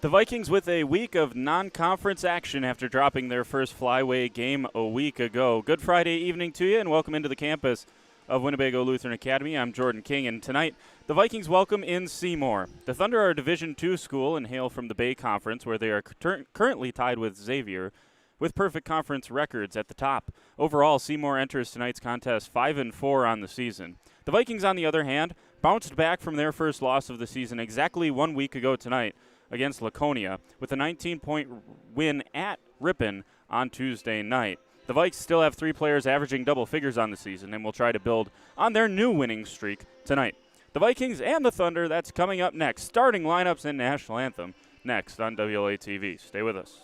The Vikings with a week of non-conference action after dropping their first flyway game a week ago. Good Friday evening to you, and welcome into the campus of Winnebago Lutheran Academy. I'm Jordan King, and tonight the Vikings welcome in Seymour. The Thunder are a Division II school and hail from the Bay Conference, where they are currently tied with Xavier, with perfect conference records at the top. Overall, Seymour enters tonight's contest 5-4 on the season. The Vikings, on the other hand, bounced back from their first loss of the season exactly 1 week ago tonight against Laconia with a 19-point win at Ripon on Tuesday night. The Vikes still have 3 players averaging double figures on the season and will try to build on their new winning streak tonight. The Vikings and the Thunder, that's coming up next. Starting lineups and national anthem next on WLA-TV. Stay with us.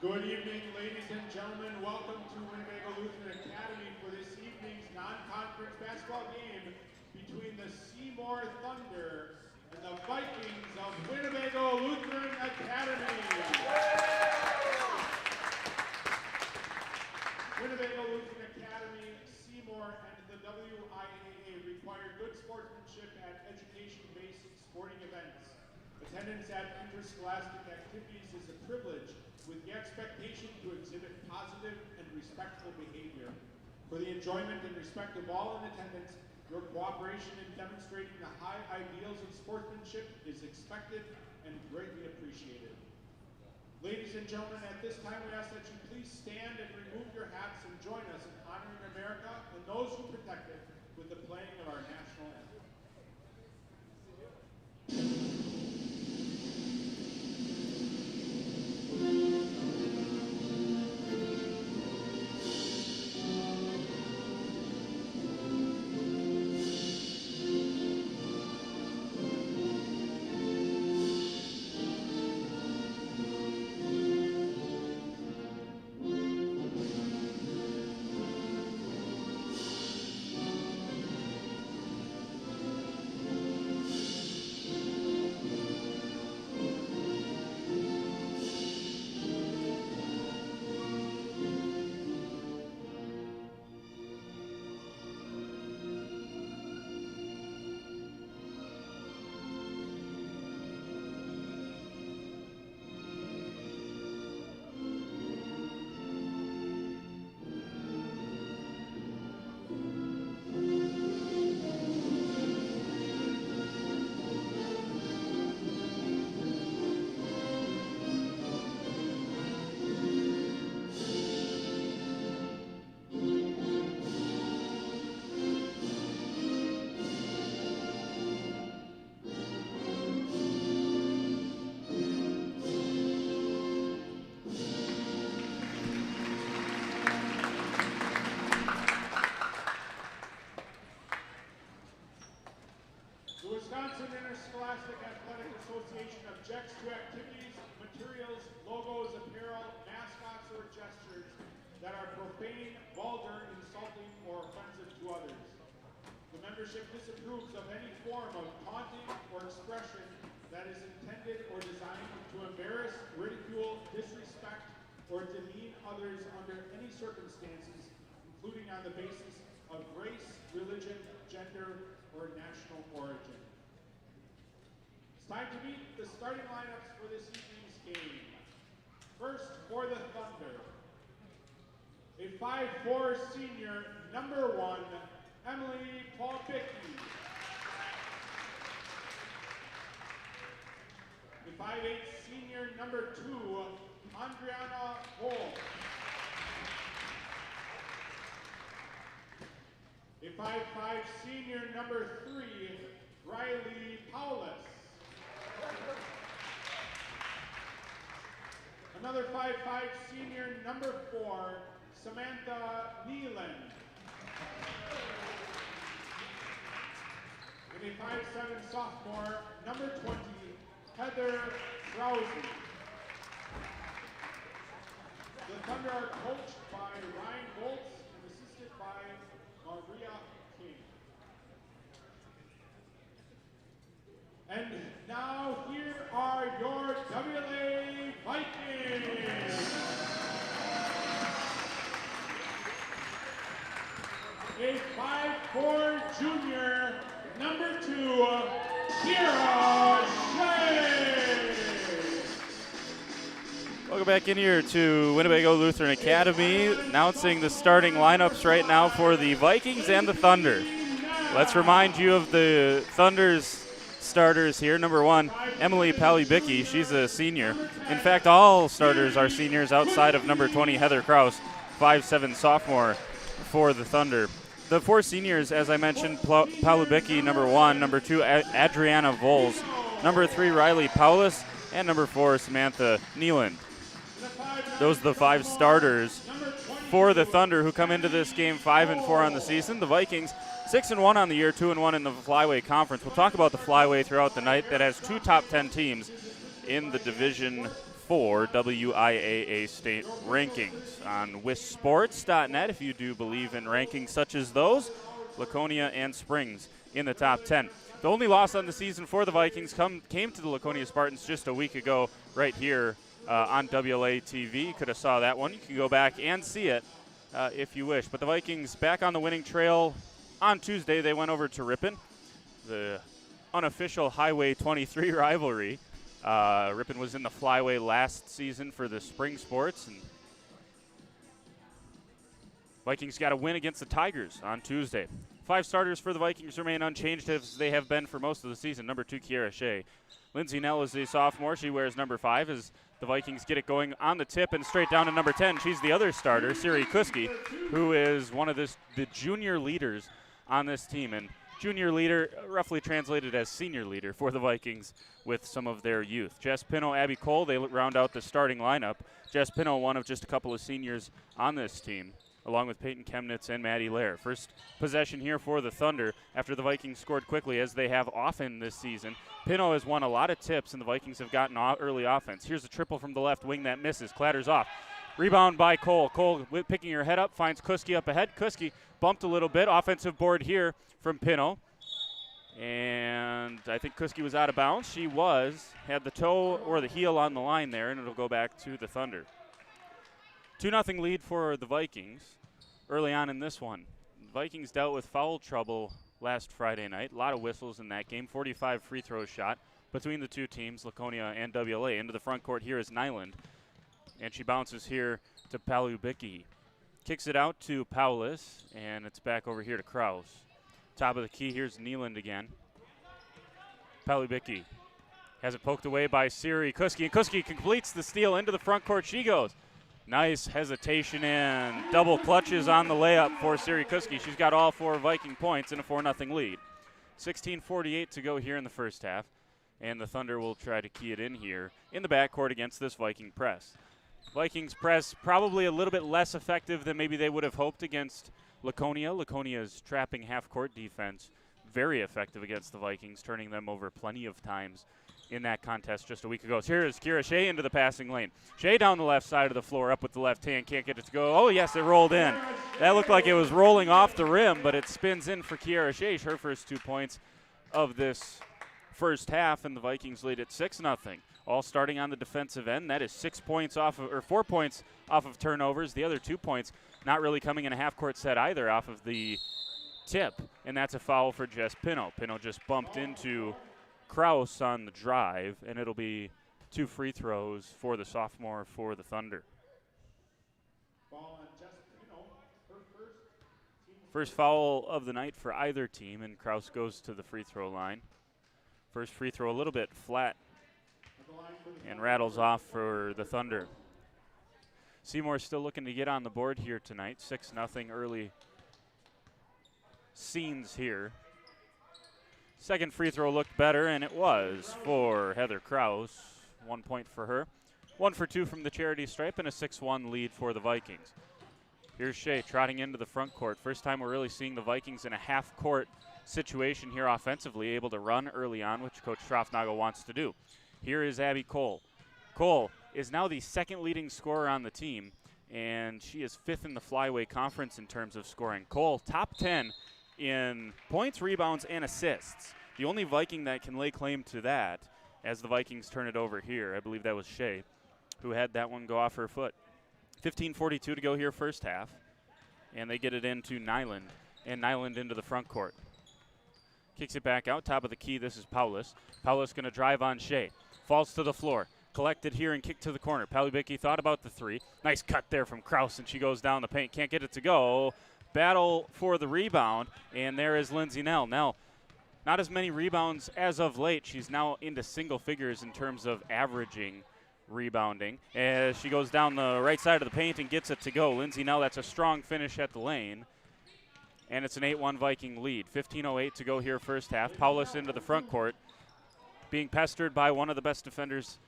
Good evening, ladies and gentlemen. Welcome to Winnebago Lutheran Academy for this evening's non-conference basketball game between the Seymour Thunder and the Vikings of Winnebago Lutheran Academy. Winnebago Lutheran Academy, Seymour, and the WIAA require good sportsmanship at education-based sporting events. Attendance at interscholastic activities is a privilege, with the expectation to exhibit positive and respectful behavior. For the enjoyment and respect of all in attendance, your cooperation in demonstrating the high ideals of sportsmanship is expected and greatly appreciated. Ladies and gentlemen, at this time we ask that you please stand and remove your hats and join us in honoring America and those who protect it with the playing of our national anthem. The Wisconsin Interscholastic Athletic Association objects to activities, materials, logos, apparel, mascots, or gestures that are profane, vulgar, insulting, or offensive to others. The membership disapproves of any form of taunting or expression that is intended or designed to embarrass, ridicule, disrespect, or demean others under any circumstances, including on the basis of race, religion, gender, or national origin. It's time to meet the starting lineups for this evening's game. First, for the Thunder, a 5'4" senior, number 1, Emily Paulbicki. A 5'8" senior, number 2, Andriana Hall. A 5'5" senior, number 3, Riley Paulus. Another 5'5" senior, number 4, Samantha Neeland. And a 5'7" sophomore, number 20, Heather Rousey. The Thunder are coached by Ryan Boltz and assisted by Maria King. And now here are your WLA Vikings. A 5'4" junior, number 2, Kira Shea. Welcome back in here to Winnebago Lutheran Academy, announcing the starting lineups right now for the Vikings and the Thunder. Let's remind you of the Thunder's starters here. Number 1, Emily Paulbicki. She's a senior. In fact, all starters are seniors outside of number 20, Heather Kraus, 5'7" sophomore for the Thunder. The 4 seniors, as I mentioned, Paulbicki, number 1, number 2, Adriana Voles, number 3, Riley Paulus, and number 4, Samantha Neeland. Those are the 5 starters for the Thunder, who come into this game 5-4 on the season. The Vikings 6-1 on the year, 2-1 in the Flyway Conference. We'll talk about the Flyway throughout the night. That has 2 top 10 teams in the Division 4 WIAA state rankings on wissports.net. If you do believe in rankings such as those, Laconia and Springs in the top 10. The only loss on the season for the Vikings came to the Laconia Spartans just a week ago right here on WLA TV. You could have saw that one. You can go back and see it if you wish. But the Vikings back on the winning trail. On Tuesday, they went over to Ripon, the unofficial Highway 23 rivalry. Ripon was in the Flyway last season for the spring sports. And Vikings got a win against the Tigers on Tuesday. 5 starters for the Vikings remain unchanged as they have been for most of the season. Number 2, Kiera Shea. Lindsay Nell is a sophomore. She wears number 5 as the Vikings get it going on the tip and straight down to number 10. She's the other starter, Siri Kuski, who is one of the junior leaders on this team. And junior leader roughly translated as senior leader for the Vikings with some of their youth. Jess Pino, Abby Cole, they round out the starting lineup. Jess Pino, one of just a couple of seniors on this team, along with Peyton Chemnitz and Maddie Lair. First possession here for the Thunder after the Vikings scored quickly, as they have often this season. Pino has won a lot of tips, and the Vikings have gotten early offense. Here's a triple from the left wing that misses, clatters off. Rebound by Cole. Cole picking her head up, finds Kuski up ahead. Kuski bumped a little bit. Offensive board here from Pino. And I think Kuski was out of bounds. She had the toe or the heel on the line there, and it'll go back to the Thunder. 2-0 lead for the Vikings early on in this one. The Vikings dealt with foul trouble last Friday night. A lot of whistles in that game. 45 free throw shot between the two teams, Laconia and WLA. Into the front court here is Nyland. And she bounces here to Paulbicki. Kicks it out to Paulus, and it's back over here to Kraus. Top of the key, here's Neeland again. Paulbicki has it poked away by Siri Kuski, and Kuski completes the steal. Into the front court she goes. Nice hesitation and double clutches on the layup for Siri Kuski. She's got all 4 Viking points in a 4-0 lead. 16:48 to go here in the first half, and the Thunder will try to key it in here in the backcourt against this Viking press. Vikings press probably a little bit less effective than maybe they would have hoped against Laconia. Laconia's trapping half-court defense very effective against the Vikings, turning them over plenty of times in that contest just a week ago. So here is Kira Shea into the passing lane. Shea down the left side of the floor, up with the left hand, can't get it to go. Oh, yes, it rolled in. That looked like it was rolling off the rim, but it spins in for Kiara Shea, her first 2 points of this first half, and the Vikings lead at 6-0. All starting on the defensive end. That is 6 points off of, or 4 points off of turnovers. The other 2 points not really coming in a half-court set either off of the tip, and that's a foul for Jess Pino. Pino just bumped into Kraus on the drive, and it'll be 2 free throws for the sophomore for the Thunder. First foul of the night for either team, and Kraus goes to the free throw line. First free throw a little bit flat and rattles off for the Thunder. Seymour still looking to get on the board here tonight. 6-0 early scenes here. Second free throw looked better, and it was for Heather Kraus. 1 point for her. 1 for 2 from the charity stripe, and a 6-1 lead for the Vikings. Here's Shea trotting into the front court. First time we're really seeing the Vikings in a half-court situation here offensively, able to run early on, which Coach Strafnagel wants to do. Here is Abby Cole. Cole is now the second leading scorer on the team, and she is 5th in the Flyway Conference in terms of scoring. Cole, top 10 in points, rebounds, and assists. The only Viking that can lay claim to that as the Vikings turn it over here. I believe that was Shea who had that one go off her foot. 15:42 to go here first half, and they get it into Nyland, and Nyland into the front court. Kicks it back out, top of the key. This is Paulus. Paulus going to drive on Shea. Falls to the floor. Collected here and kicked to the corner. Palubicki thought about the 3. Nice cut there from Kraus, and she goes down the paint. Can't get it to go. Battle for the rebound, and there is Lindsay Nell. Nell, not as many rebounds as of late. She's now into single figures in terms of averaging rebounding. As she goes down the right side of the paint and gets it to go. Lindsay Nell, that's a strong finish at the lane. And it's an 8-1 Viking lead. 15:08 to go here first half. Paulus into the front court, being pestered by one of the best defenders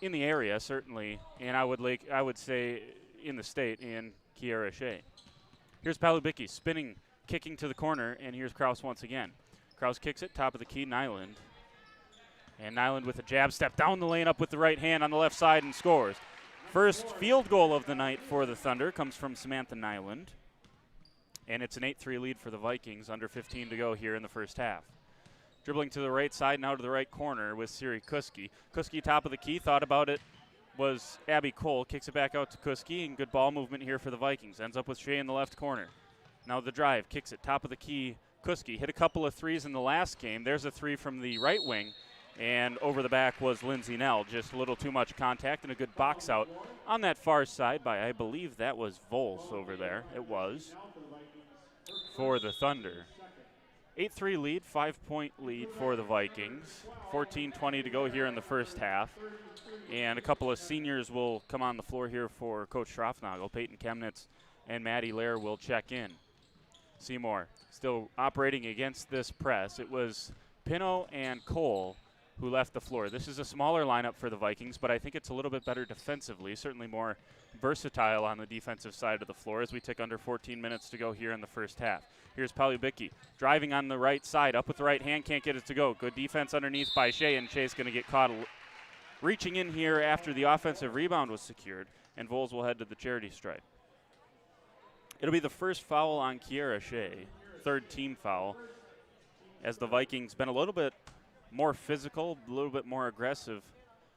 in the area, certainly, and I would say in the state, in Kiara Shea. Here's Palubicki spinning, kicking to the corner, and here's Kraus once again. Kraus kicks it, top of the key, Nyland. And Nyland with a jab step down the lane, up with the right hand on the left side, and scores. First field goal of the night for the Thunder comes from Samantha Nyland. And it's an 8-3 lead for the Vikings, under 15 to go here in the first half. Dribbling to the right side, now to the right corner with Siri Kuski. Kuski top of the key, thought about it, was Abby Cole. Kicks it back out to Kuski, and good ball movement here for the Vikings. Ends up with Shea in the left corner. Now the drive, kicks it, top of the key, Kuski. Hit a couple of threes in the last game. There's a 3 from the right wing, and over the back was Lindsay Nell. Just a little too much contact and a good box out on that far side by, I believe that was Vols over there. It was for the Thunder. 8-3 lead, 5-point lead for the Vikings. 14:20 to go here in the first half. And a couple of seniors will come on the floor here for Coach Strafnagel. Peyton Chemnitz and Maddie Lair will check in. Seymour still operating against this press. It was Pino and Cole who left the floor. This is a smaller lineup for the Vikings, but I think it's a little bit better defensively, certainly more versatile on the defensive side of the floor as we take under 14 minutes to go here in the first half. Here's Palubicki driving on the right side, up with the right hand, can't get it to go. Good defense underneath by Shea, and Shea's going to get caught reaching in here after the offensive rebound was secured, and Vols will head to the charity stripe. It'll be the first foul on Kiara Shea, third team foul, as the Vikings been a little bit more physical, a little bit more aggressive.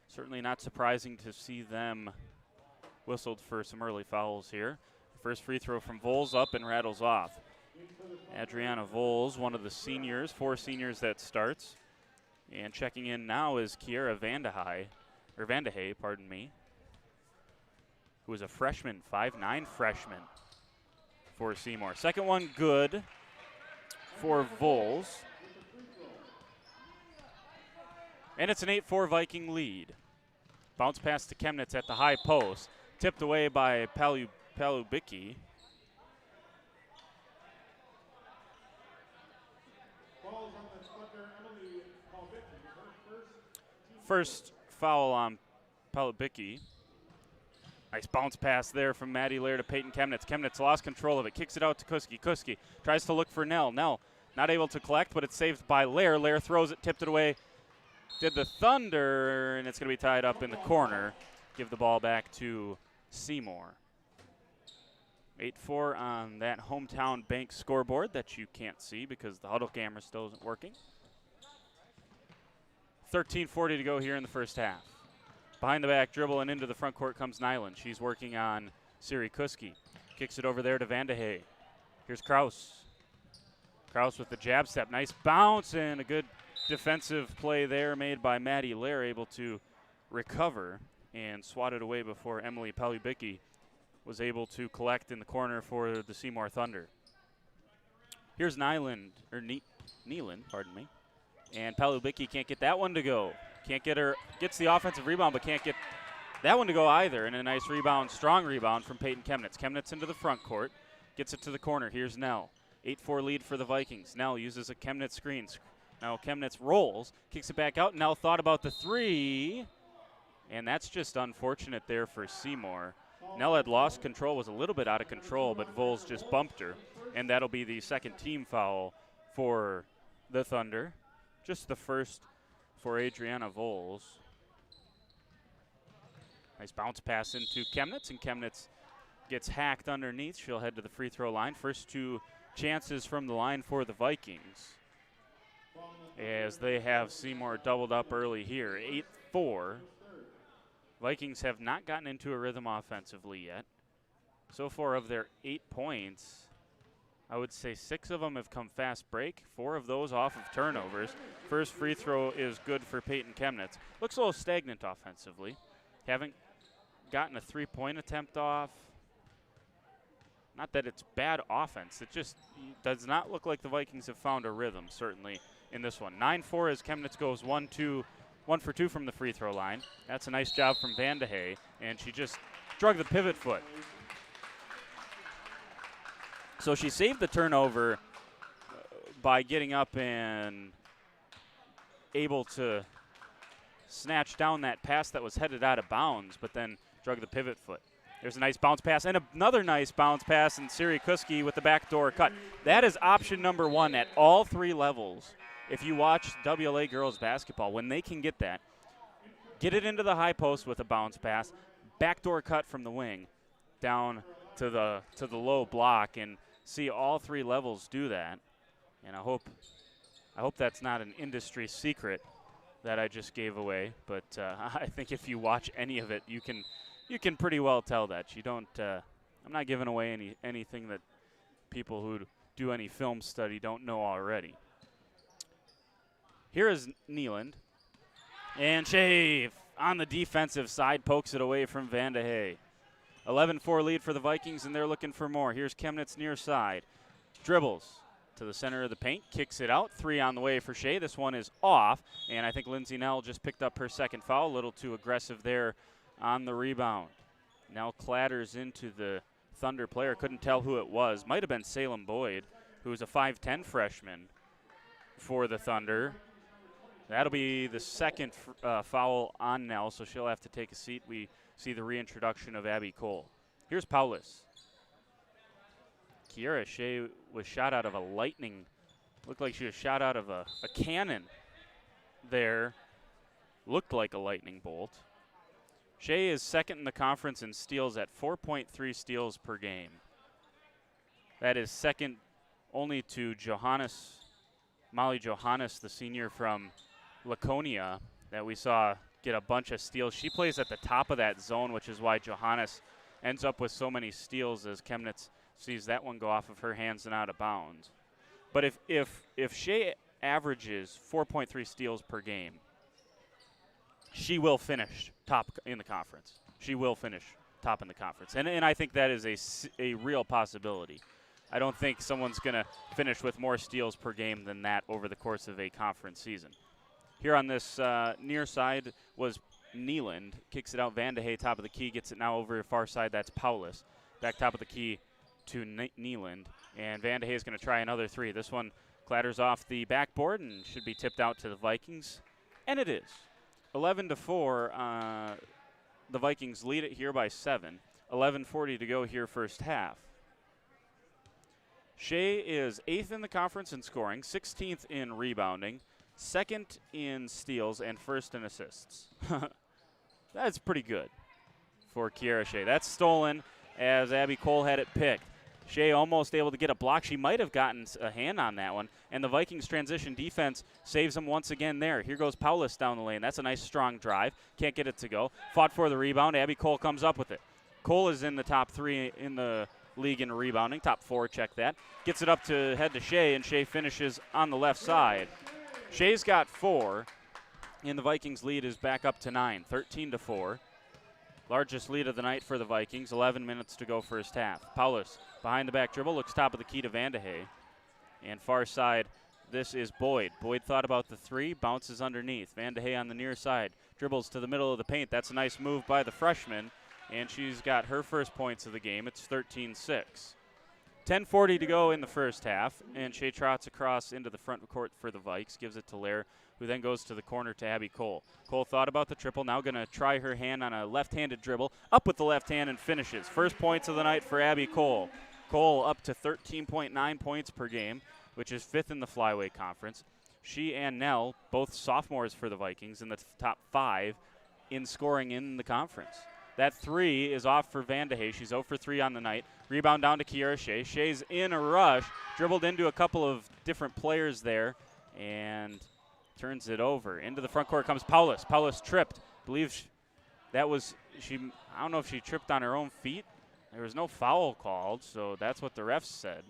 Certainly not surprising to see them whistled for some early fouls here. First free throw from Vols up and rattles off. Adriana Vols, one of the seniors, 4 seniors that starts. And checking in now is Kiara Vandehay, pardon me, who is a freshman, 5'9" freshman for Seymour. Second one good for Vols. And it's an 8-4 Viking lead. Bounce pass to Chemnitz at the high post. Tipped away by Palubicki. First foul on Palubicki. Nice bounce pass there from Maddie Lair to Peyton Chemnitz. Chemnitz lost control of it, kicks it out to Kuski. Kuski tries to look for Nell. Nell not able to collect, but it's saved by Lair. Lair throws it, tipped it away. Did the Thunder, and it's going to be tied up in the corner. Give the ball back to Seymour. 8-4 on that Hometown Bank scoreboard that you can't see because the huddle camera still isn't working. 13:40 to go here in the first half. Behind the back dribble and into the front court comes Nyland. She's working on Siri Kuski. Kicks it over there to Vandehay. Here's Kraus. Kraus with the jab step. Nice bounce and a good defensive play there made by Maddie Lair, able to recover and swat it away before Emily Palubicki was able to collect in the corner for the Seymour Thunder. Here's Nyland, or Neeland, pardon me. And Palubicki can't get that one to go. Can't get her, gets the offensive rebound, but can't get that one to go either. And a nice rebound, strong rebound from Peyton Chemnitz. Chemnitz into the front court, gets it to the corner. Here's Nell. 8-4 lead for the Vikings. Nell uses a Chemnitz screen. Now Chemnitz rolls, kicks it back out. Nell thought about the three, and that's just unfortunate there for Seymour. Nell had lost control, was a little bit out of control, but Vols just bumped her, and that'll be the second team foul for the Thunder. Just the first for Adriana Vols. Nice bounce pass into Chemnitz, and Chemnitz gets hacked underneath. She'll head to the free throw line. First two chances from the line for the Vikings, as they have Seymour doubled up early here. 8-4. Vikings have not gotten into a rhythm offensively yet. So far of their 8 points, I would say 6 of them have come fast break, 4 of those off of turnovers. First free throw is good for Peyton Chemnitz. Looks a little stagnant offensively. Haven't gotten a three-point attempt off. Not that it's bad offense. It just does not look like the Vikings have found a rhythm, certainly, in this one. 9-4 as Chemnitz goes 1 for 2 from the free throw line. That's a nice job from Vandehay, and she just drug the pivot foot. So she saved the turnover by getting up and able to snatch down that pass that was headed out of bounds, but then drug the pivot foot. There's a nice bounce pass and another nice bounce pass, and Siri Kuski with the backdoor cut. That is option number 1 at all 3 levels. If you watch WLA girls basketball, when they can get that, get it into the high post with a bounce pass, backdoor cut from the wing down to the low block, and see all 3 levels do that. And I hope that's not an industry secret that I just gave away, but I think if you watch any of it, you can pretty well tell that. You don't. I'm not giving away anything that people who do any film study don't know already. Here is Neeland, and Shave on the defensive side pokes it away from Vandehay. 11-4 lead for the Vikings, and they're looking for more. Here's Chemnitz near side. Dribbles to the center of the paint, kicks it out. 3 on the way for Shea. This one is off, and I think Lindsay Nell just picked up her second foul. A little too aggressive there on the rebound. Nell clatters into the Thunder player. Couldn't tell who it was. Might have been Salem Boyd, who's a 5'10 freshman for the Thunder. That'll be the second foul on Nell, so she'll have to take a seat. We see the reintroduction of Abby Cole. Here's Paulus. Kiera Shea was shot out of a lightning. Looked like she was shot out of a cannon there. Looked like a lightning bolt. Shea is second in the conference in steals at 4.3 steals per game. That is second only to Molly Johannes, the senior from Laconia, that we saw get a bunch of steals. She plays at the top of that zone, which is why Johannes ends up with so many steals, as Chemnitz sees that one go off of her hands and out of bounds. But if Shea averages 4.3 steals per game, she will finish top in the conference. She will finish top in the conference. And I think that is a real possibility. I don't think someone's going to finish with more steals per game than that over the course of a conference season. Here on this near side was Neeland. Kicks it out. Vandehay, top of the key, gets it now over far side. That's Paulus. Back top of the key to Neeland. And Vandehay is going to try another 3. This one clatters off the backboard and should be tipped out to the Vikings. And it is. 11-4. The Vikings lead it here by 7. 11:40 to go here first half. Shea is 8th in the conference in scoring, 16th in rebounding, 2nd in steals, and 1st in assists. That's pretty good for Kiera Shea. That's stolen as Abby Cole had it picked. Shea almost able to get a block. She might have gotten a hand on that one. And the Vikings transition defense saves them once again there. Here goes Paulus down the lane. That's a nice strong drive. Can't get it to go. Fought for the rebound. Abby Cole comes up with it. Cole is in the top 3 in the league in rebounding. Top 4, check that. Gets it up to head to Shea, and Shea finishes on the left side. Shea's got 4, and the Vikings lead is back up to 9, 13-4. Largest lead of the night for the Vikings, 11 minutes to go first half. Paulus behind the back dribble, looks top of the key to Vandehey. And far side, this is Boyd. Boyd thought about the 3, bounces underneath. Vandehey on the near side, dribbles to the middle of the paint. That's a nice move by the freshman, and she's got her first points of the game. It's 13-6. 10:40 to go in the first half, and Shea trots across into the front court for the Vikes, gives it to Lair, who then goes to the corner to Abby Cole. Cole thought about the triple, now going to try her hand on a left-handed dribble, up with the left hand and finishes. First points of the night for Abby Cole. Cole up to 13.9 points per game, which is 5th in the Flyweight Conference. She and Nell, both sophomores for the Vikings, in the top 5 in scoring in the conference. That 3 is off for Vandehey. She's 0 for 3 on the night. Rebound down to Kiera Shea. Shea's in a rush, dribbled into a couple of different players there, and turns it over. Into the front court comes Paulus. Paulus tripped. Believes that was she. I don't know if she tripped on her own feet. There was no foul called, so that's what the refs said.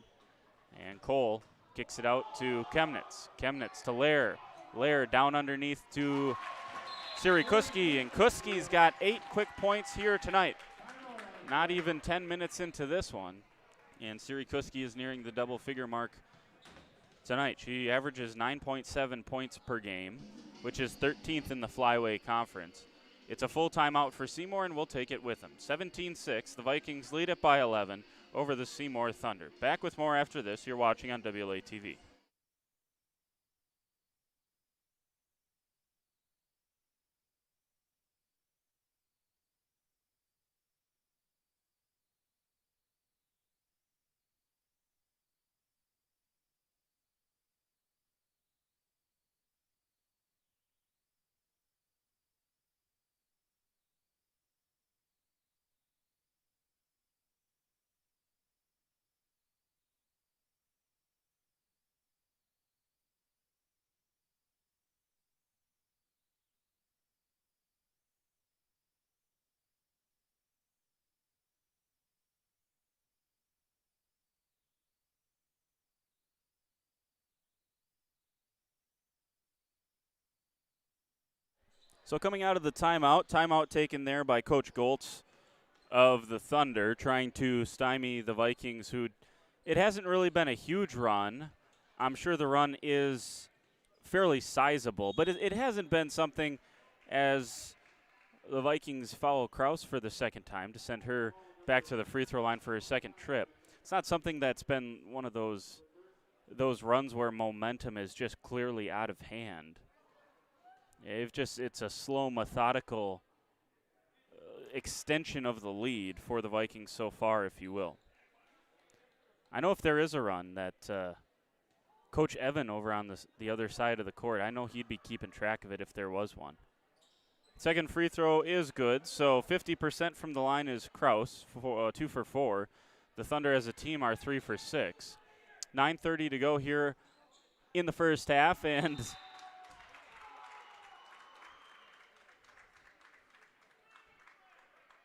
And Cole kicks it out to Chemnitz. Chemnitz to Lair. Lair down underneath to Siri Kuski, and Kuski's got 8 quick points here tonight. Not even 10 minutes into this one, and Siri Kuski is nearing the double-figure mark tonight. She averages 9.7 points per game, which is 13th in the Flyway Conference. It's a full timeout for Seymour, and we'll take it with them. 17-6, the Vikings lead it by 11 over the Seymour Thunder. Back with more after this. You're watching on WLA-TV. So coming out of the timeout taken there by Coach Goltz of the Thunder, trying to stymie the Vikings, who it hasn't really been a huge run. I'm sure the run is fairly sizable, but it hasn't been something as the Vikings foul Kraus for the second time to send her back to the free throw line for her second trip. It's not something that's been one of those runs where momentum is just clearly out of hand. It's a slow, methodical extension of the lead for the Vikings so far, if you will. I know if there is a run that Coach Evan over on the other side of the court, I know he'd be keeping track of it if there was one. Second free throw is good, so 50% from the line is Kraus, 2 for 4. The Thunder as a team are 3 for 6. 9:30 to go here in the first half, and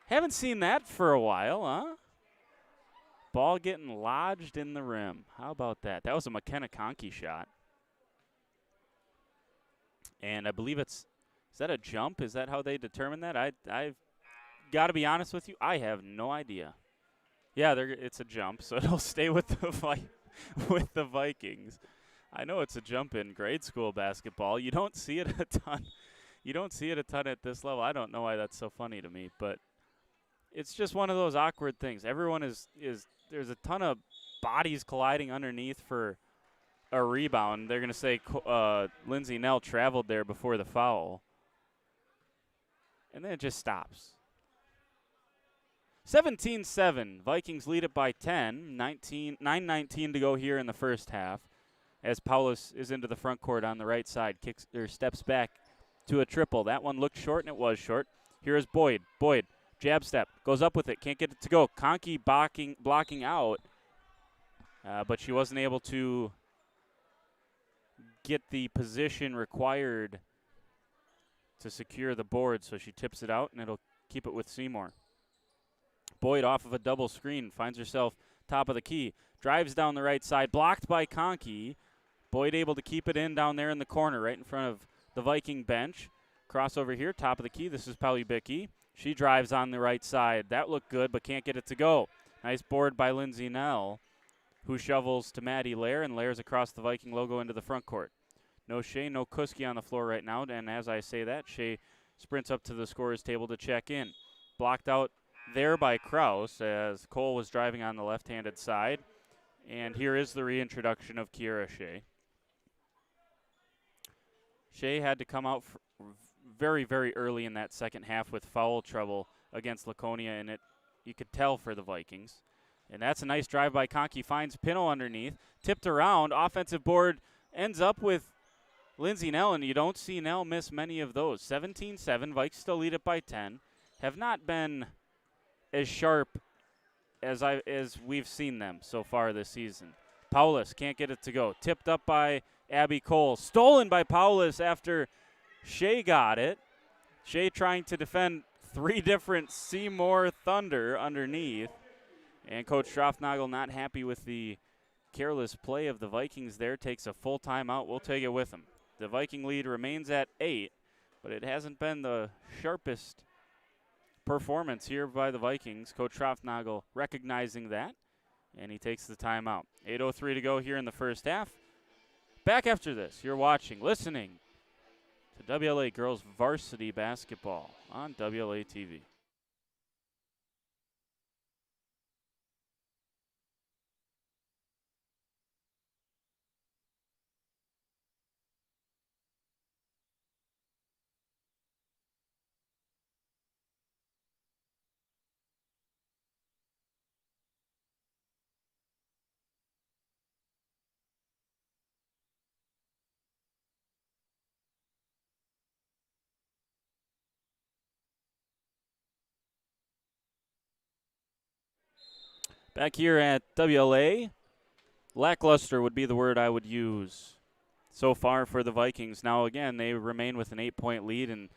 haven't seen that for a while, huh? Ball getting lodged in the rim. How about that? That was a McKenna Conkey shot. And I believe is that a jump? Is that how they determine that? I've got to be honest with you, I have no idea. Yeah, it's a jump, so it'll stay with the Vikings. I know it's a jump in grade school basketball. You don't see it a ton. You don't see it a ton at this level. I don't know why that's so funny to me, but it's just one of those awkward things. Everyone is there's a ton of bodies colliding underneath for a rebound. They're going to say Lindsay Nell traveled there before the foul. And then it just stops. 17-7. Vikings lead it by 10. 9:19 to go here in the first half. As Paulus is into the front court on the right side, steps back to a triple. That one looked short, and it was short. Here is Boyd. Boyd, jab step, goes up with it, can't get it to go. Conkey blocking out, but she wasn't able to get the position required to secure the board, so she tips it out, and it'll keep it with Seymour. Boyd off of a double screen, finds herself top of the key, drives down the right side, blocked by Conkey. Boyd able to keep it in down there in the corner, right in front of the Viking bench. Crossover here, top of the key. This is Palubicki. She drives on the right side. That looked good, but can't get it to go. Nice board by Lindsay Nell, who shovels to Maddie Lair and layers across the Viking logo into the front court. No Shea, no Kuski on the floor right now, and as I say that, Shea sprints up to the scorer's table to check in. Blocked out there by Kraus as Cole was driving on the left-handed side. And here is the reintroduction of Kiera Shea. Shea had to come out very, very early in that second half with foul trouble against Laconia, and you could tell for the Vikings. And that's a nice drive by Conkey. Finds Pino underneath. Tipped around. Offensive board ends up with Lindsay Nell, and you don't see Nell miss many of those. 17-7. Vikes still lead it by 10. Have not been as sharp as we've seen them so far this season. Paulus can't get it to go. Tipped up by Abby Cole. Stolen by Paulus after Shea got it. Shea trying to defend three different Seymour Thunder underneath. And Coach Strafnagel not happy with the careless play of the Vikings there. Takes a full timeout. We'll take it with him. The Viking lead remains at 8, but it hasn't been the sharpest performance here by the Vikings. Coach Strafnagel recognizing that, and he takes the timeout. 8:03 to go here in the first half. Back after this, you're listening to WLA Girls Varsity Basketball on WLA TV. Back here at WLA, lackluster would be the word I would use so far for the Vikings. Now, again, they remain with an 8-point lead and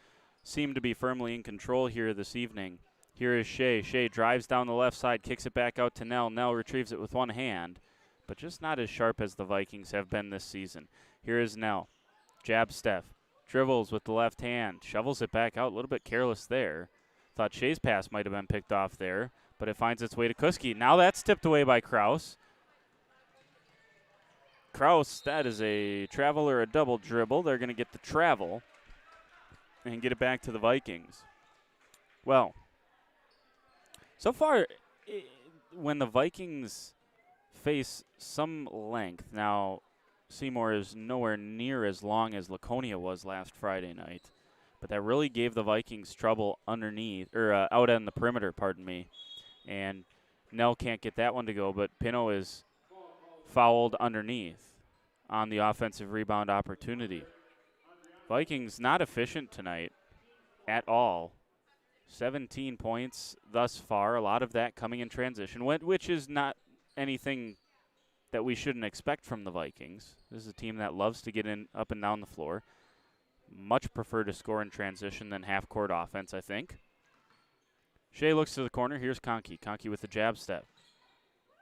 seem to be firmly in control here this evening. Here is Shea. Shea drives down the left side, kicks it back out to Nell. Nell retrieves it with one hand, but just not as sharp as the Vikings have been this season. Here is Nell. Jab step. Dribbles with the left hand. Shovels it back out. A little bit careless there. Thought Shea's pass might have been picked off there, but it finds its way to Kuski. Now that's tipped away by Kraus. Kraus, that is a travel or a double dribble. They're going to get the travel and get it back to the Vikings. Well, so far, when the Vikings face some length, now Seymour is nowhere near as long as Laconia was last Friday night, but that really gave the Vikings trouble underneath, or out on the perimeter, pardon me. And Nell can't get that one to go, but Pino is fouled underneath on the offensive rebound opportunity. Vikings not efficient tonight at all. 17 points thus far, a lot of that coming in transition, which is not anything that we shouldn't expect from the Vikings. This is a team that loves to get in up and down the floor. Much prefer to score in transition than half-court offense, I think. Shea looks to the corner. Here's Conkey. Conkey with the jab step.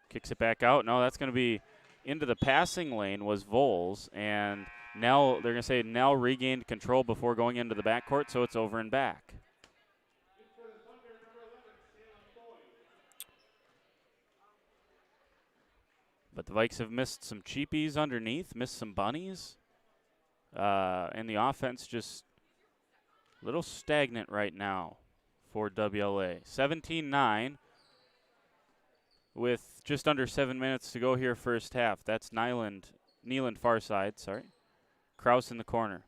Kicks it back out. No, that's going to be into the passing lane was Voles. And Nell, they're going to say Nell regained control before going into the backcourt, so it's over and back. But the Vikes have missed some cheapies underneath, missed some bunnies. And the offense just a little stagnant right now for WLA. 17-9 with just under 7 minutes to go here first half. That's Nyland far side, sorry. Kraus in the corner.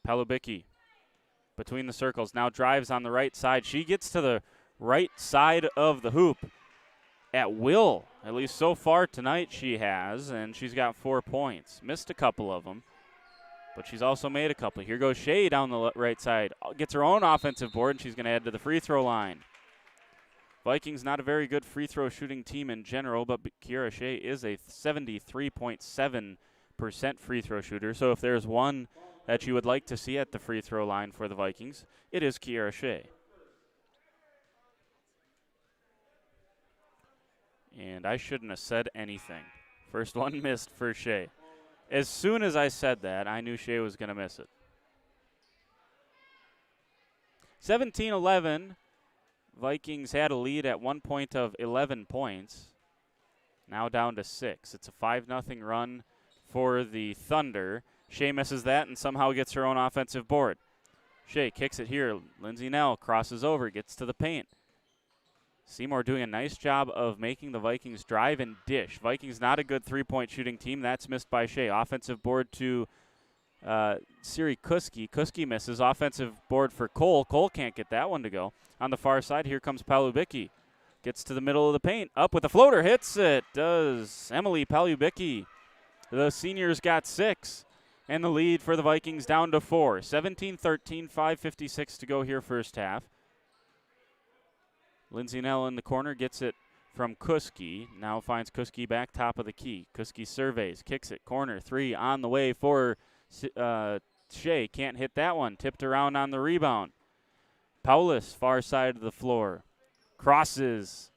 Palubicki between the circles. Now drives on the right side. She gets to the right side of the hoop at will. At least so far tonight she has, and she's got 4 points. Missed a couple of them, but she's also made a couple. Here goes Shea down the right side. Gets her own offensive board, and she's going to head to the free throw line. Vikings not a very good free throw shooting team in general, but Kiera Shea is a 73.7% free throw shooter. So if there's one that you would like to see at the free throw line for the Vikings, it is Kiera Shea. And I shouldn't have said anything. First one missed for Shea. As soon as I said that, I knew Shea was going to miss it. 17-11. Vikings had a lead at one point of 11 points. Now down to 6. It's a 5-0 run for the Thunder. Shea misses that and somehow gets her own offensive board. Shea kicks it here. Lindsey Nell crosses over, gets to the paint. Seymour doing a nice job of making the Vikings drive and dish. Vikings not a good three-point shooting team. That's missed by Shea. Offensive board to Siri Kuski. Kuski misses. Offensive board for Cole. Cole can't get that one to go. On the far side, here comes Palubicki. Gets to the middle of the paint. Up with a floater. Hits it. Does Emily Palubicki. The seniors got 6. And the lead for the Vikings down to 4. 17-13, 5:56 to go here first half. Lindsey Nell in the corner gets it from Kuski. Now finds Kuski back top of the key. Kuski surveys, kicks it, corner, 3 on the way for Shea. Can't hit that one. Tipped around on the rebound. Paulus, far side of the floor. Crosses.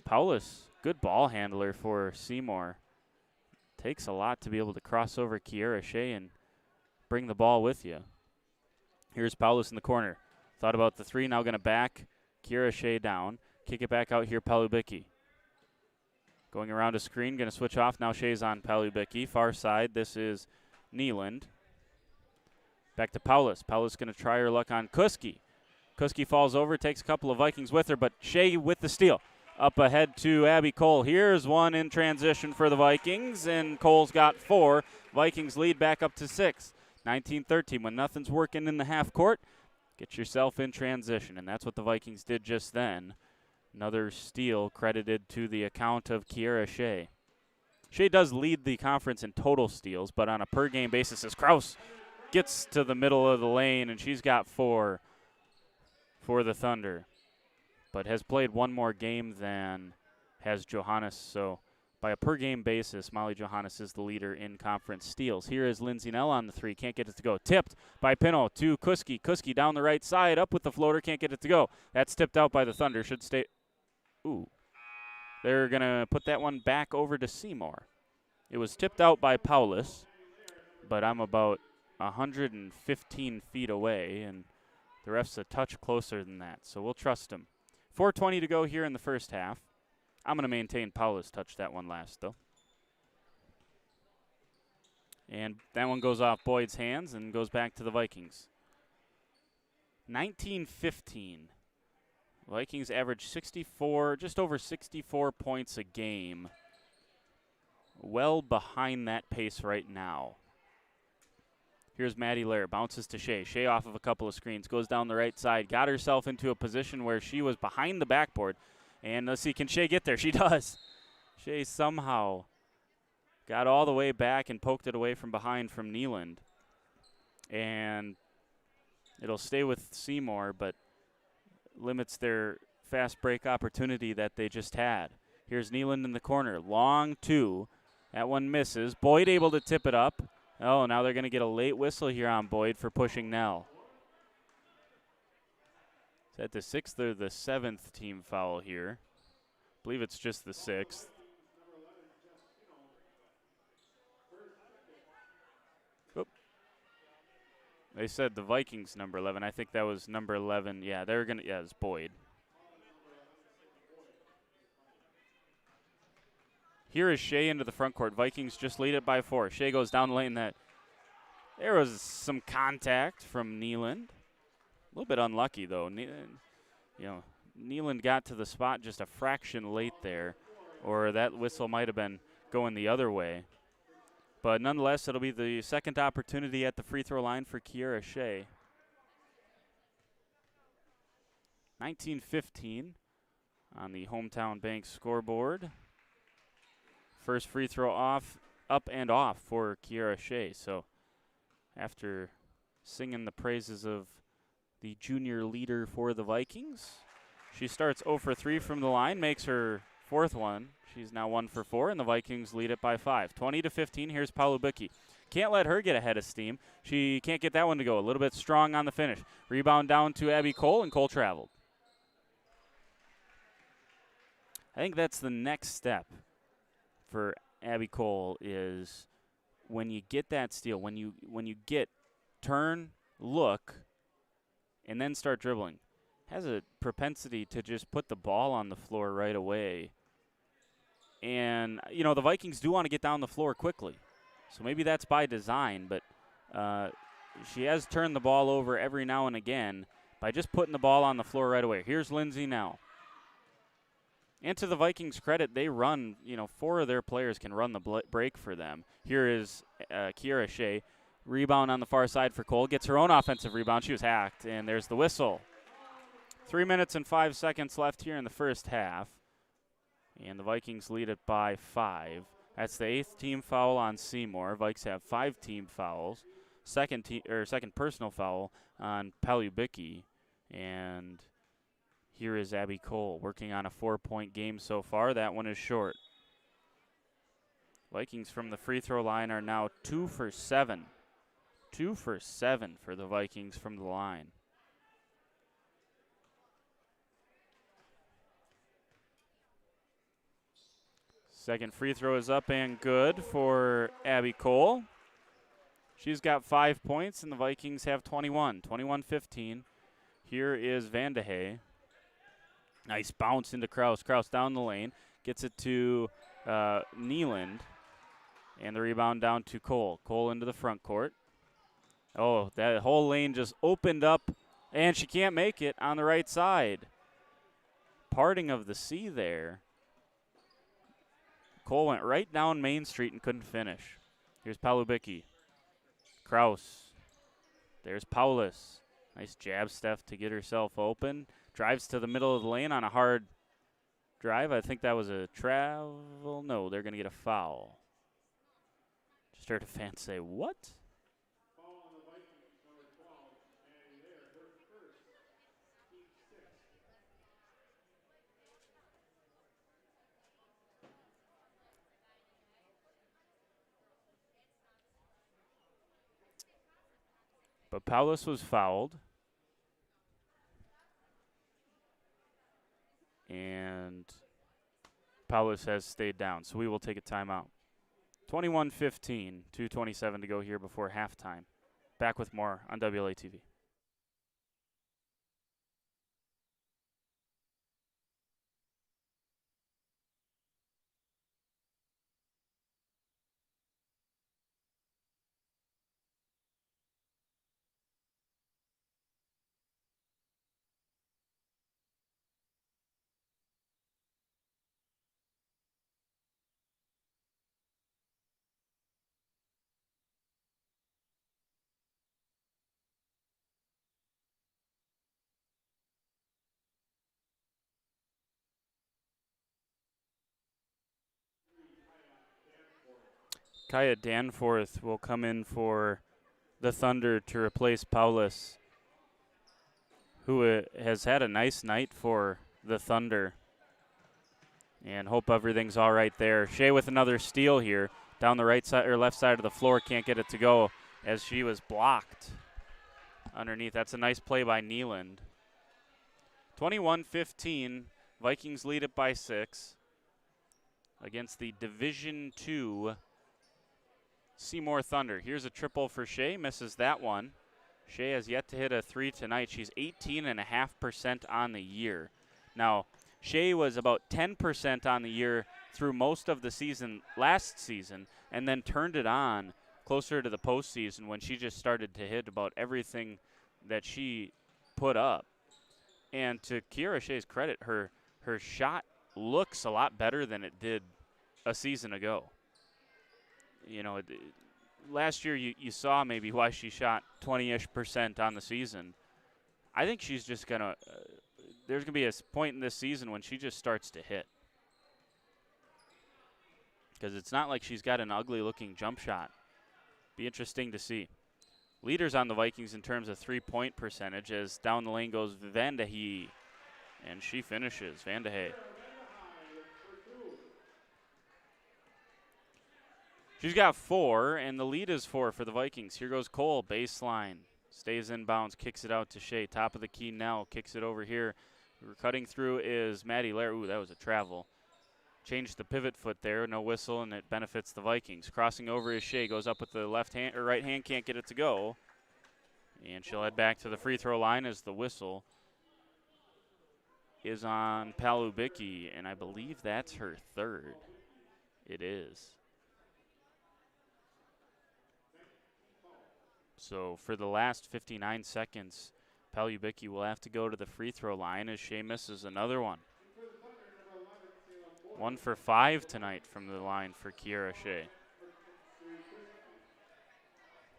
Paulus, good ball handler for Seymour. Takes a lot to be able to cross over Kiera Shea and bring the ball with you. Here's Paulus in the corner. Thought about the 3, now going to back Kiera Shea down. Kick it back out here, Palubicki. Going around a screen, going to switch off. Now Shea's on Palubicki. Far side, this is Neeland. Back to Paulus. Paulus going to try her luck on Kuski. Kuski falls over, takes a couple of Vikings with her, but Shea with the steal. Up ahead to Abby Cole. Here's one in transition for the Vikings, and Cole's got 4. Vikings lead back up to 6. 19-13. When nothing's working in the half court, get yourself in transition, and that's what the Vikings did just then. Another steal credited to the account of Kiera Shea. Shea does lead the conference in total steals, but on a per-game basis, as Kraus gets to the middle of the lane, and she's got 4 for the Thunder, but has played one more game than has Johannes. So by a per-game basis, Molly Johannes is the leader in conference steals. Here is Lindsey Nell on the 3. Can't get it to go. Tipped by Pino to Kuski. Kuski down the right side. Up with the floater. Can't get it to go. That's tipped out by the Thunder. Should stay. Ooh. They're going to put that one back over to Seymour. It was tipped out by Paulus, but I'm about 115 feet away, and the ref's a touch closer than that, so we'll trust him. 4:20 to go here in the first half. I'm going to maintain Paulus touched that one last, though. And that one goes off Boyd's hands and goes back to the Vikings. 19-15. Vikings average 64, just over 64 points a game. Well behind that pace right now. Here's Maddie Lair, bounces to Shea. Shea off of a couple of screens, goes down the right side, got herself into a position where she was behind the backboard. And let's see, can Shea get there? She does. Shea somehow got all the way back and poked it away from behind from Neeland. And it'll stay with Seymour, but limits their fast break opportunity that they just had. Here's Neeland in the corner. Long 2. That one misses. Boyd able to tip it up. Oh, now they're going to get a late whistle here on Boyd for pushing Nell. Is that the 6th or the 7th team foul here? I believe it's just the 6th. Oop. They said the Vikings number 11. I think that was number 11. Yeah, they're going to, yeah, it's Boyd. Here is Shea into the front court. Vikings just lead it by 4. Shea goes down the lane. There was some contact from Neeland. A little bit unlucky, though. Neeland got to the spot just a fraction late there, or that whistle might have been going the other way. But nonetheless, it'll be the second opportunity at the free throw line for Kiera Shea. 19-15 on the Hometown Bank scoreboard. First free throw off, up and off for Kiara Shea. So after singing the praises of the junior leader for the Vikings, she starts 0 for 3 from the line, makes her fourth one. She's now 1 for 4, and the Vikings lead it by 5. 20-15, here's Palubicki. Can't let her get ahead of steam. She can't get that one to go. A little bit strong on the finish. Rebound down to Abby Cole, and Cole traveled. I think that's the next step for Abby Cole, is when you get that steal, when you get turn, look, and then start dribbling, has a propensity to just put the ball on the floor right away. And, you know, the Vikings do want to get down the floor quickly. So maybe that's by design, but she has turned the ball over every now and again by just putting the ball on the floor right away. Here's Lindsay now. And to the Vikings' credit, they run, you know, 4 of their players can run the break for them. Here is Kiara Shea. Rebound on the far side for Cole. Gets her own offensive rebound. She was hacked, and there's the whistle. 3 minutes and 5 seconds left here in the first half. And the Vikings lead it by 5. That's the 8th team foul on Seymour. Vikes have 5 team fouls. Second personal foul on Palubicki. And here is Abby Cole working on a 4-point game so far. That one is short. Vikings from the free throw line are now 2 for 7. 2 for 7 for the Vikings from the line. Second free throw is up and good for Abby Cole. She's got 5 points, and the Vikings have 21. 21-15. Here is Vandehey. Nice bounce into Kraus. Kraus down the lane. Gets it to Neeland. And the rebound down to Cole. Cole into the front court. Oh, that whole lane just opened up, and she can't make it on the right side. Parting of the sea there. Cole went right down Main Street and couldn't finish. Here's Palubicki. Kraus. There's Paulus. Nice jab step to get herself open. Drives to the middle of the lane on a hard drive. I think that was a travel. No, they're going to get a foul. Just heard a fan say, what? Foul on the Vikings, number 12, and their first, team 6. But Paulus was fouled. And Paulus has stayed down, so we will take a timeout. 21-15, 2:27 to go here before halftime. Back with more on WLATV. Kaya Danforth will come in for the Thunder to replace Paulus, who has had a nice night for the Thunder. And hope everything's all right there. Shea with another steal here. Down the right side or left side of the floor, can't get it to go as she was blocked underneath. That's a nice play by Neeland. 21-15, Vikings lead it by 6 against the Division II Seymour Thunder. Here's a triple for Shea, misses that one. Shea has yet to hit a 3 tonight. She's 18.5% on the year. Now, Shea was about 10% on the year through most of the season last season, and then turned it on closer to the postseason when she just started to hit about everything that she put up. And to Kiara Shea's credit, her shot looks a lot better than it did a season ago. You know, last year you saw maybe why she shot 20-ish% on the season. I think she's just going to there's going to be a point in this season when she just starts to hit. Because it's not like she's got an ugly-looking jump shot. Be interesting to see. Leaders on the Vikings in terms of three-point percentage as down the lane goes Vandehe. And she finishes, Vandehe. She's got 4, and the lead is 4 for the Vikings. Here goes Cole, baseline. Stays in bounds, kicks it out to Shea. Top of the key now, kicks it over here. Cutting through is Maddie Lair. Ooh, that was a travel. Changed the pivot foot there, no whistle, and it benefits the Vikings. Crossing over is Shea, goes up with the left hand or right hand, can't get it to go. And she'll head back to the free throw line as the whistle is on Palubicki, and I believe that's her third. It is. So for the last 59 seconds, Palubicki will have to go to the free throw line as Shea misses another one. 1 for 5 tonight from the line for Kiera Shea.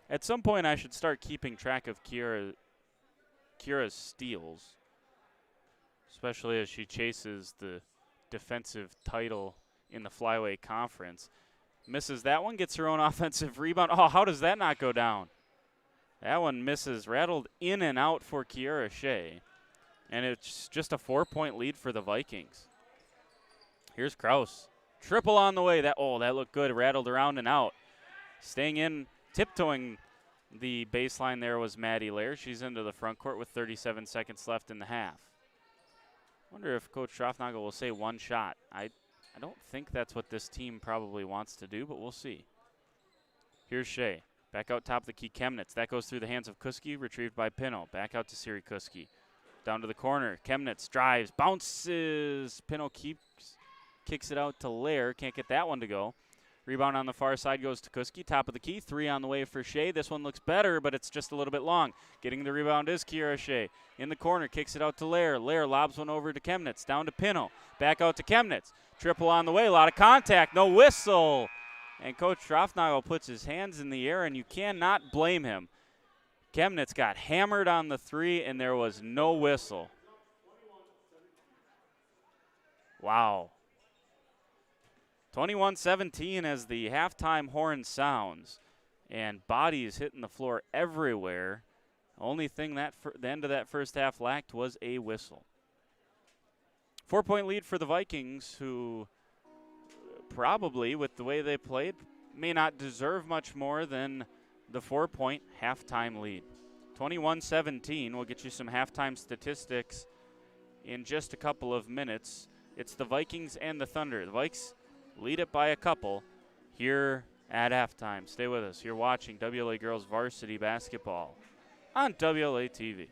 At some point, I should start keeping track of Kiera's steals, especially as she chases the defensive title in the Flyway Conference. Misses that one, gets her own offensive rebound. Oh, how does that not go down? That one misses, rattled in and out for Kiera Shea. And it's just a 4-point lead for the Vikings. Here's Kraus. Triple on the way. That looked good. Rattled around and out. Staying in, tiptoeing the baseline there was Maddie Lair. She's into the front court with 37 seconds left in the half. Wonder if Coach Stroffnagel will say one shot. I don't think that's what this team probably wants to do, but we'll see. Here's Shea. Back out top of the key, Chemnitz. That goes through the hands of Kuski, retrieved by Pino. Back out to Siri Kuski. Down to the corner. Chemnitz drives, bounces. Pino kicks it out to Lair. Can't get that one to go. Rebound on the far side goes to Kuski. Top of the key, 3 on the way for Shea. This one looks better, but it's just a little bit long. Getting the rebound is Kiera Shea. In the corner, kicks it out to Lair. Lair lobs one over to Chemnitz. Down to Pino. Back out to Chemnitz. Triple on the way, a lot of contact, no whistle. And Coach Stroffnagel puts his hands in the air, and you cannot blame him. Chemnitz got hammered on the 3, and there was no whistle. Wow. 21-17 as the halftime horn sounds, and bodies hitting the floor everywhere. Only thing that the end of that first half lacked was a whistle. 4-point lead for the Vikings, who probably, with the way they played, may not deserve much more than the 4-point halftime lead. 21-17. We'll get you some halftime statistics in just a couple of minutes. It's the Vikings and the Thunder. The Vikes lead it by a couple here at halftime. Stay with us. You're watching WLA Girls Varsity Basketball on WLA TV.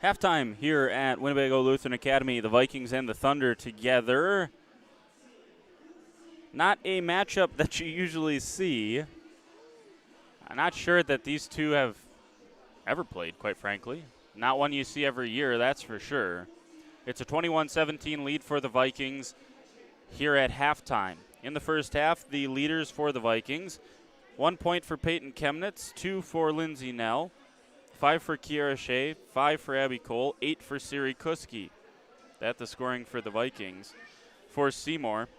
Halftime here at Winnebago Lutheran Academy, the Vikings and the Thunder together. Not a matchup that you usually see. I'm not sure that these two have ever played, quite frankly. Not one you see every year, that's for sure. It's a 21-17 lead for the Vikings here at halftime. In the first half, the leaders for the Vikings, 1 point for Peyton Chemnitz, 2 for Lindsay Nell, 5 for Kiara Shea, 5 for Abby Cole, 8 for Siri Kuski. That's the scoring for the Vikings. For Seymour,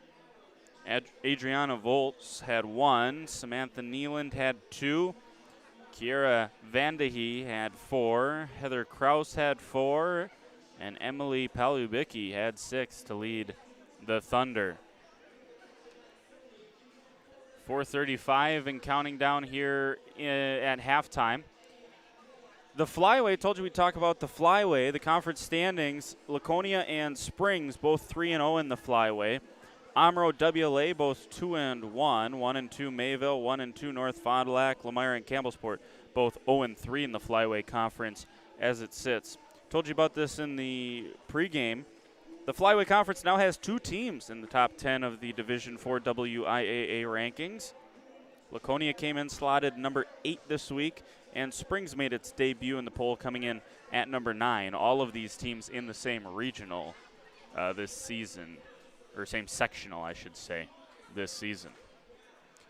Adriana Volts had 1, Samantha Nealand had 2, Kiera Vandehe had 4, Heather Kraus had 4, and Emily Palubicki had 6 to lead the Thunder. 4:35 and counting down here at halftime. The flyway, told you we'd talk about the flyway, the conference standings. Laconia and Springs both 3-0 in the flyway. Amro WLA both 2-1, 1-2 Mayville, 1-2 North Fond du Lac, Lemire and Campbellsport both 0-3 in the flyway conference as it sits. Told you about this in the pregame. The flyway conference now has 2 teams in the top 10 of the Division IV WIAA rankings. Laconia came in slotted number 8 this week, and Springs made its debut in the poll coming in at number 9. All of these teams in the same regional this season, or same sectional, I should say, this season.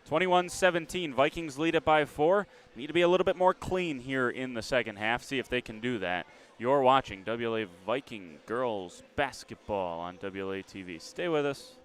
21-17, Vikings lead it by 4. Need to be a little bit more clean here in the second half, see if they can do that. You're watching WLA Viking Girls Basketball on WLA TV. Stay with us.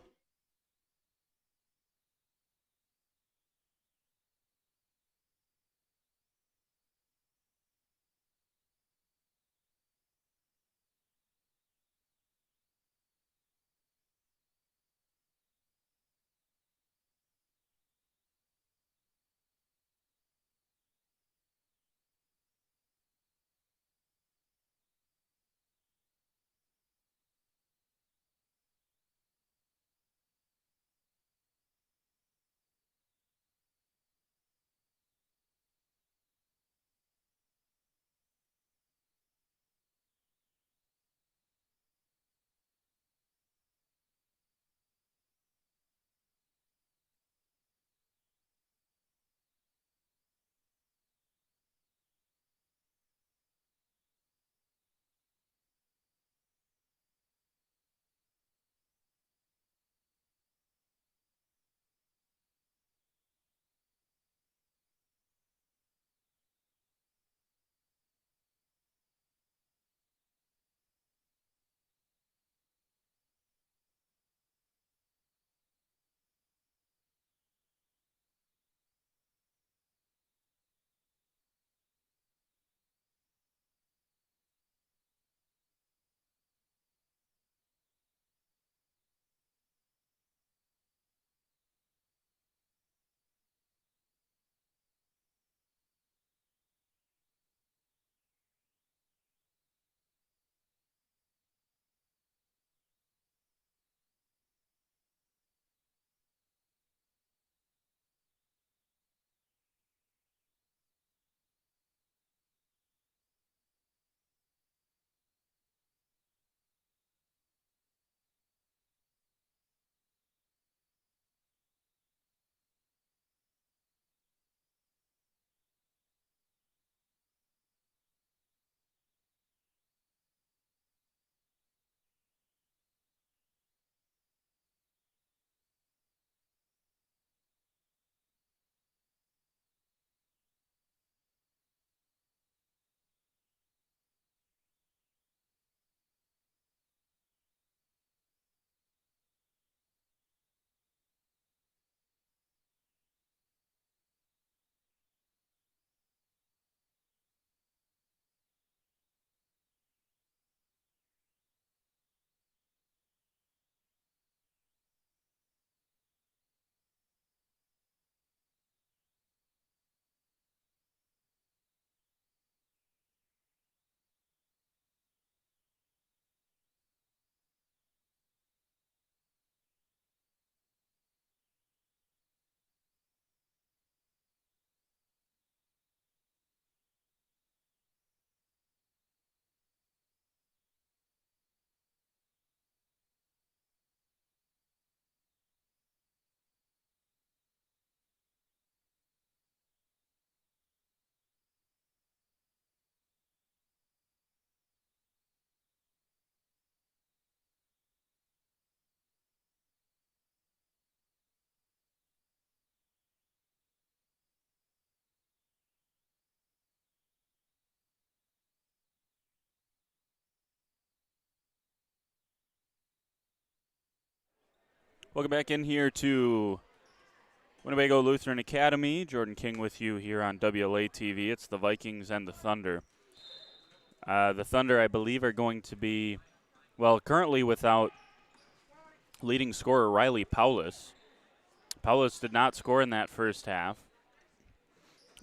Welcome back in here to Winnebago Lutheran Academy. Jordan King with you here on WLA TV. It's the Vikings and the Thunder. The Thunder, I believe, are going to be, well, currently without leading scorer Riley Paulus. Paulus did not score in that first half.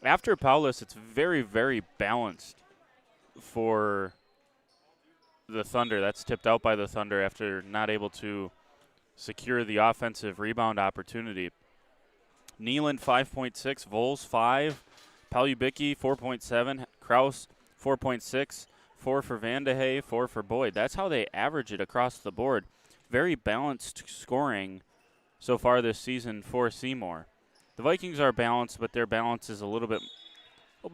After Paulus, it's very, very balanced for the Thunder. That's tipped out by the Thunder after not able to secure the offensive rebound opportunity. Nealand 5.6, Vols 5, Palubicki 4.7, Kraus 4.6, 4 for Vandehay, 4 for Boyd. That's how they average it across the board. Very balanced scoring so far this season for Seymour. The Vikings are balanced, but their balance is a little bit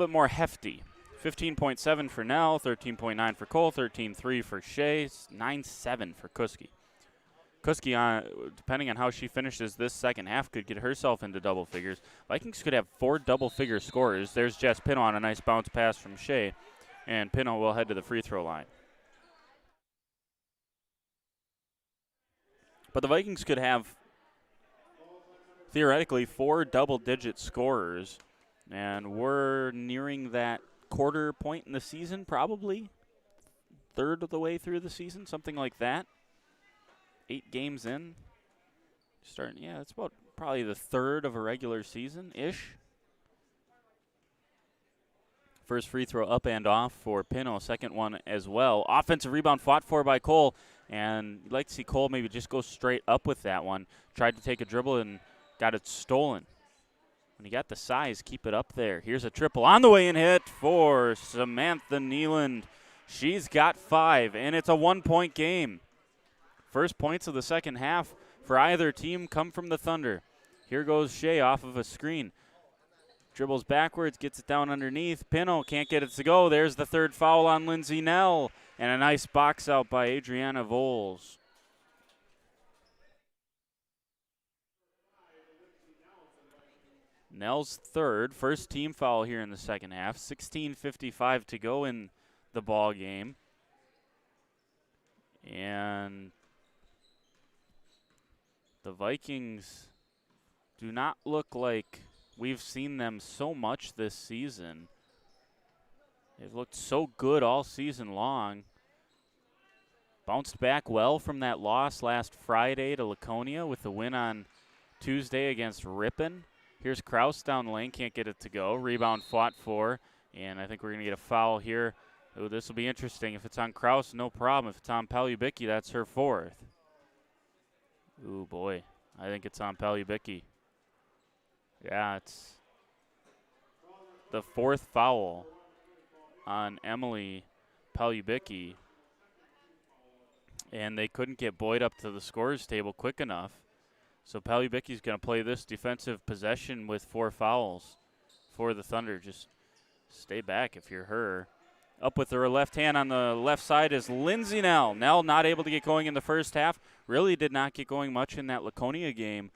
more hefty. 15.7 for Nell, 13.9 for Cole, 13.3 for Shea, 9.7 for Kuski. Kuski, depending on how she finishes this second half, could get herself into double figures. Vikings could have 4 double-figure scorers. There's Jess Pino on a nice bounce pass from Shea, and Pino will head to the free throw line. But the Vikings could have, theoretically, 4 double-digit scorers, and we're nearing that quarter point in the season, probably. Third of the way through the season, something like that. 8 games in. It's about probably the third of a regular season-ish. First free throw up and off for Pino. Second one as well. Offensive rebound fought for by Cole. And you'd like to see Cole maybe just go straight up with that one. Tried to take a dribble and got it stolen. When he got the size, keep it up there. Here's a triple on the way in hit for Samantha Nealand. She's got 5, and it's a 1-point game. First points of the second half for either team come from the Thunder. Here goes Shea off of a screen. Dribbles backwards, gets it down underneath. Pino can't get it to go. There's the third foul on Lindsay Nell. And a nice box out by Adriana Voles. Nell's third, first team foul here in the second half. 16:55 to go in the ball game. And the Vikings do not look like we've seen them so much this season. They've looked so good all season long. Bounced back well from that loss last Friday to Laconia with the win on Tuesday against Ripon. Here's Kraus down the lane, can't get it to go. Rebound fought for, and I think we're going to get a foul here. Oh, this will be interesting. If it's on Kraus, no problem. If it's on Palubicki, that's her 4th. Ooh, boy. I think it's on Palubicki. Yeah, it's the 4th foul on Emily Palubicki. And they couldn't get Boyd up to the scorer's table quick enough. So Palubicki's going to play this defensive possession with 4 fouls for the Thunder. Just stay back if you're her. Up with her left hand on the left side is Lindsay Nell. Nell not able to get going in the first half. Really did not get going much in that Laconia game,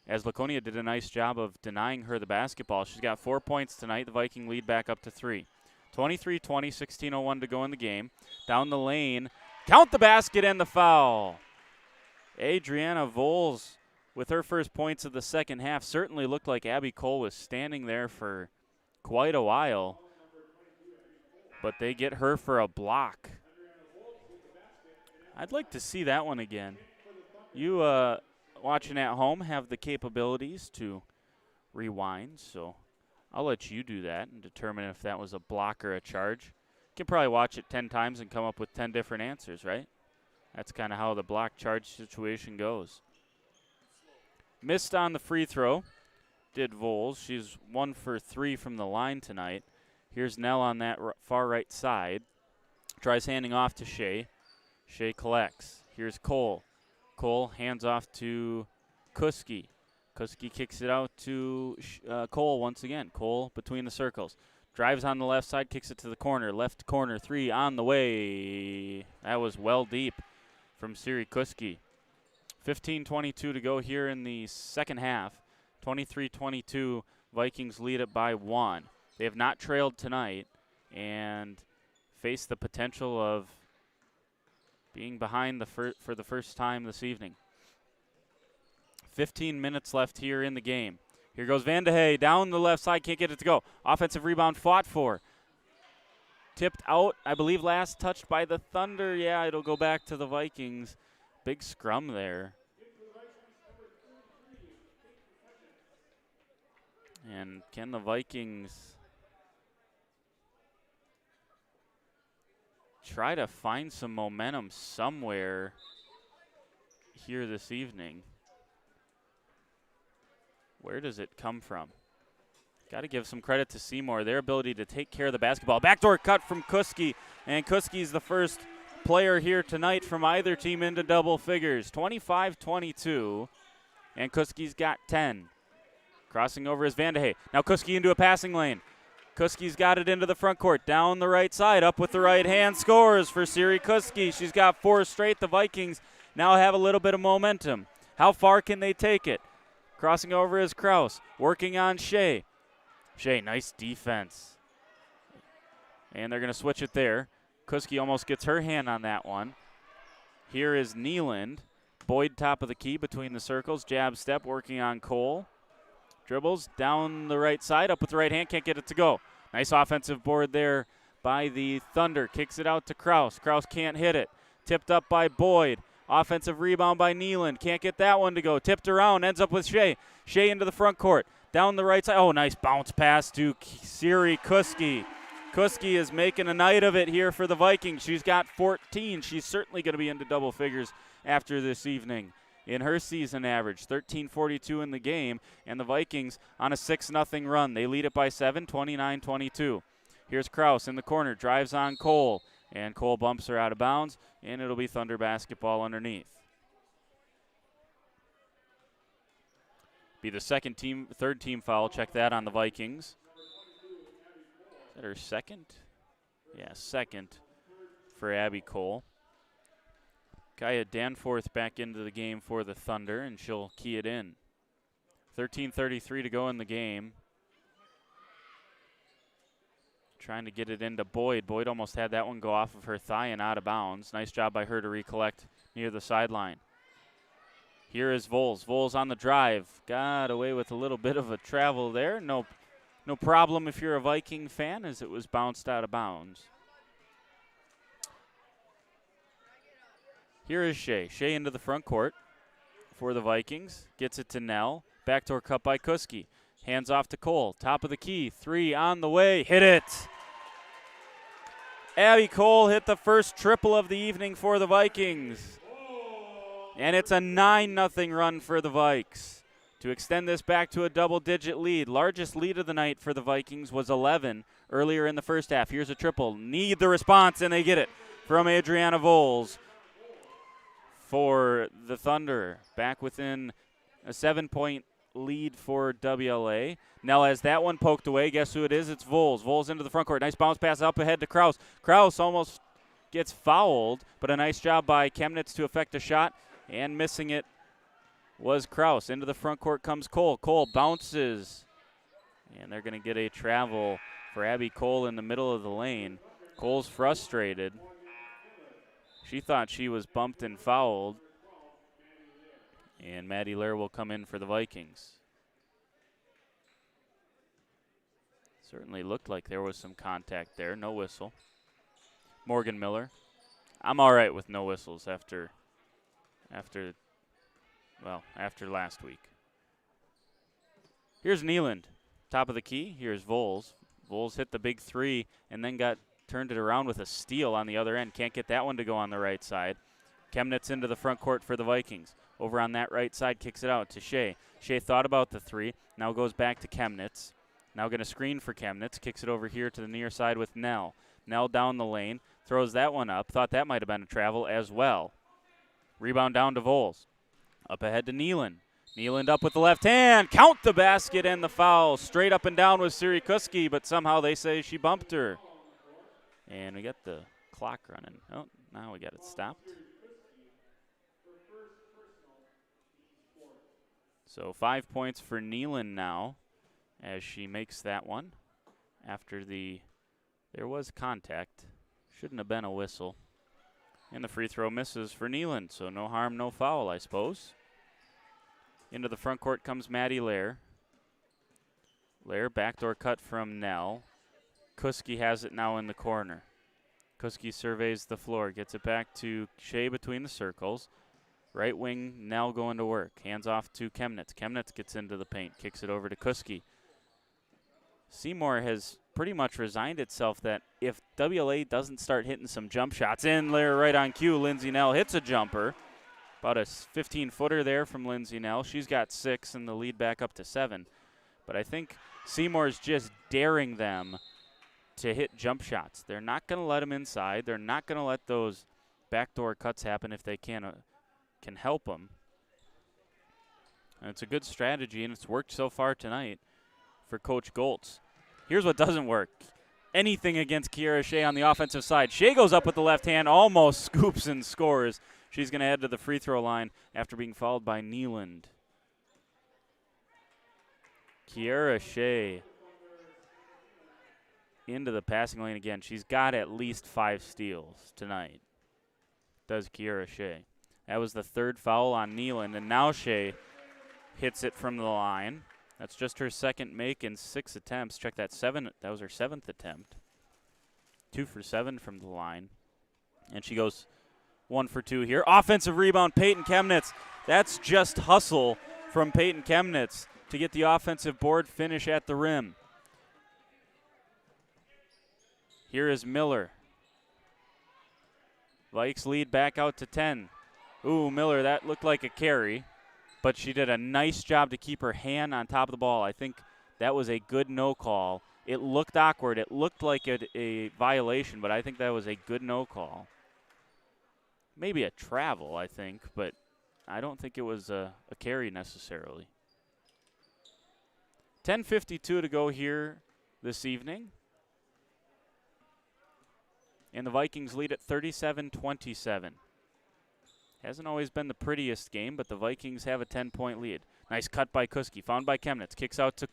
as Laconia did a nice job of denying her the basketball. She's got 4 points tonight. The Viking lead back up to 3. 23-20, 16:01 to go in the game. Down the lane. Count the basket and the foul. Adriana Voles with her first points of the second half. Certainly looked like Abby Cole was standing there for quite a while. But they get her for a block. I'd like to see that one again. You watching at home have the capabilities to rewind, so I'll let you do that and determine if that was a block or a charge. You can probably watch it 10 times and come up with 10 different answers, right? That's kind of how the block charge situation goes. Missed on the free throw, did Voles. She's 1 for 3 from the line tonight. Here's Nell on that far right side. Tries handing off to Shea. Shea collects. Here's Cole. Cole hands off to Kuski. Kuski kicks it out to Cole once again. Cole between the circles. Drives on the left side, kicks it to the corner. Left corner 3 on the way. That was well deep from Siri Kuski. 15:22 to go here in the second half. 23-22, Vikings lead it by 1. They have not trailed tonight and face the potential of being behind for the first time this evening. 15 minutes left here in the game. Here goes Van de Hey down the left side, can't get it to go. Offensive rebound fought for. Tipped out, I believe last touched by the Thunder. Yeah, it'll go back to the Vikings. Big scrum there. And can the Vikings try to find some momentum somewhere here this evening? Where does it come from? Got to give some credit to Seymour, their ability to take care of the basketball. Backdoor cut from Kuski, and Kuski's the first player here tonight from either team into double figures. 25-22, and Kuski's got 10. Crossing over is Van de Hey. Now Kuski into a passing lane. Kuski's got it into the front court, down the right side, up with the right hand, scores for Siri Kuski. She's got 4 straight. The Vikings now have a little bit of momentum. How far can they take it? Crossing over is Kraus, working on Shea. Shea, nice defense. And they're going to switch it there. Kuski almost gets her hand on that one. Here is Neeland. Boyd top of the key between the circles. Jab step working on Cole. Dribbles down the right side, up with the right hand, can't get it to go. Nice offensive board there by the Thunder. Kicks it out to Kraus. Kraus can't hit it. Tipped up by Boyd. Offensive rebound by Neeland. Can't get that one to go. Tipped around, ends up with Shea. Shea into the front court. Down the right side. Oh, nice bounce pass to Siri Kuski. Kuski is making a night of it here for the Vikings. She's got 14. She's certainly going to be into double figures after this evening. In her season average, 13:42 in the game, and the Vikings on a 6-0 run. They lead it by 7, 29-22. Here's Kraus in the corner, drives on Cole, and Cole bumps her out of bounds, and it'll be Thunder basketball underneath. Be the third team foul. Check that on the Vikings. Is that her second? Yeah, second for Abby Cole. Kaya Danforth back into the game for the Thunder, and she'll key it in. 13:33 to go in the game. Trying to get it into Boyd. Boyd almost had that one go off of her thigh and out of bounds. Nice job by her to recollect near the sideline. Here is Vols. Vols on the drive. Got away with a little bit of a travel there. No problem if you're a Viking fan, as it was bounced out of bounds. Here is Shea. Shea into the front court for the Vikings. Gets it to Nell. Backdoor cut by Kuski. Hands off to Cole. Top of the key. 3 on the way. Hit it. Abby Cole hit the first triple of the evening for the Vikings. And it's a 9-0 run for the Vikes to extend this back to a double-digit lead. Largest lead of the night for the Vikings was 11 earlier in the first half. Here's a triple. Need the response, and they get it from Adriana Vols for the Thunder. Back within a 7-point lead for WLA. Now as that one poked away, guess who it is? It's Vols. Vols into the front court. Nice bounce pass up ahead to Kraus. Kraus almost gets fouled, but a nice job by Chemnitz to effect a shot. And missing it was Kraus. Into the front court comes Cole. Cole bounces. And they're going to get a travel for Abby Cole in the middle of the lane. Cole's frustrated. She thought she was bumped and fouled. And Maddie Lair will come in for the Vikings. Certainly looked like there was some contact there. No whistle. Morgan Miller. I'm all right with no whistles after last week. Here's Neeland, top of the key. Here's Vols. Vols hit the big 3 and then turned it around with a steal on the other end. Can't get that one to go on the right side. Chemnitz into the front court for the Vikings. Over on that right side, kicks it out to Shea. Shea thought about the 3, now goes back to Chemnitz. Now going to screen for Chemnitz, kicks it over here to the near side with Nell. Nell down the lane, throws that one up. Thought that might have been a travel as well. Rebound down to Vols. Up ahead to Neeland. Neeland up with the left hand. Count the basket and the foul. Straight up and down with Siri Kuski, but somehow they say she bumped her. And we got the clock running. Oh, now we got it stopped. So 5 points for Neeland now as she makes that one after there was contact. Shouldn't have been a whistle. And the free throw misses for Neeland, so no harm, no foul, I suppose. Into the front court comes Maddie Lair. Lair, backdoor cut from Nell. Kuski has it now in the corner. Kuski surveys the floor, gets it back to Shea between the circles. Right wing, Nell going to work. Hands off to Chemnitz. Chemnitz gets into the paint, kicks it over to Kuski. Seymour has pretty much resigned itself that if WLA doesn't start hitting some jump shots, in there right on cue, Lindsay Nell hits a jumper. About a 15-footer there from Lindsay Nell. She's got 6 and the lead back up to 7. But I think Seymour's just daring them to hit jump shots. They're not going to let them inside. They're not going to let those backdoor cuts happen if they can help them. And it's a good strategy, and it's worked so far tonight for Coach Goltz. Here's what doesn't work. Anything against Kiera Shea on the offensive side. Shea goes up with the left hand, almost scoops and scores. She's going to head to the free throw line after being fouled by Neeland. Kiera Shea into the passing lane again. She's got at least 5 steals tonight. Does Kiera Shea. That was the 3rd foul on Neeland, and now Shea hits it from the line. That's just her 2nd make in 6 attempts. Check that, 7. That was her 7th attempt. 2 for 7 from the line. And she goes 1 for 2 here. Offensive rebound, Peyton Chemnitz. That's just hustle from Peyton Chemnitz to get the offensive board finish at the rim. Here is Miller. Vikes lead back out to 10. Ooh, Miller, that looked like a carry, but she did a nice job to keep her hand on top of the ball. I think that was a good no call. It looked awkward. It looked like a violation, but I think that was a good no call. Maybe a travel, I think, but I don't think it was a carry necessarily. 10:52 to go here this evening. And the Vikings lead at 37-27. Hasn't always been the prettiest game, but the Vikings have a 10-point lead. Nice cut by Kuski, found by Chemnitz. Kicks out to,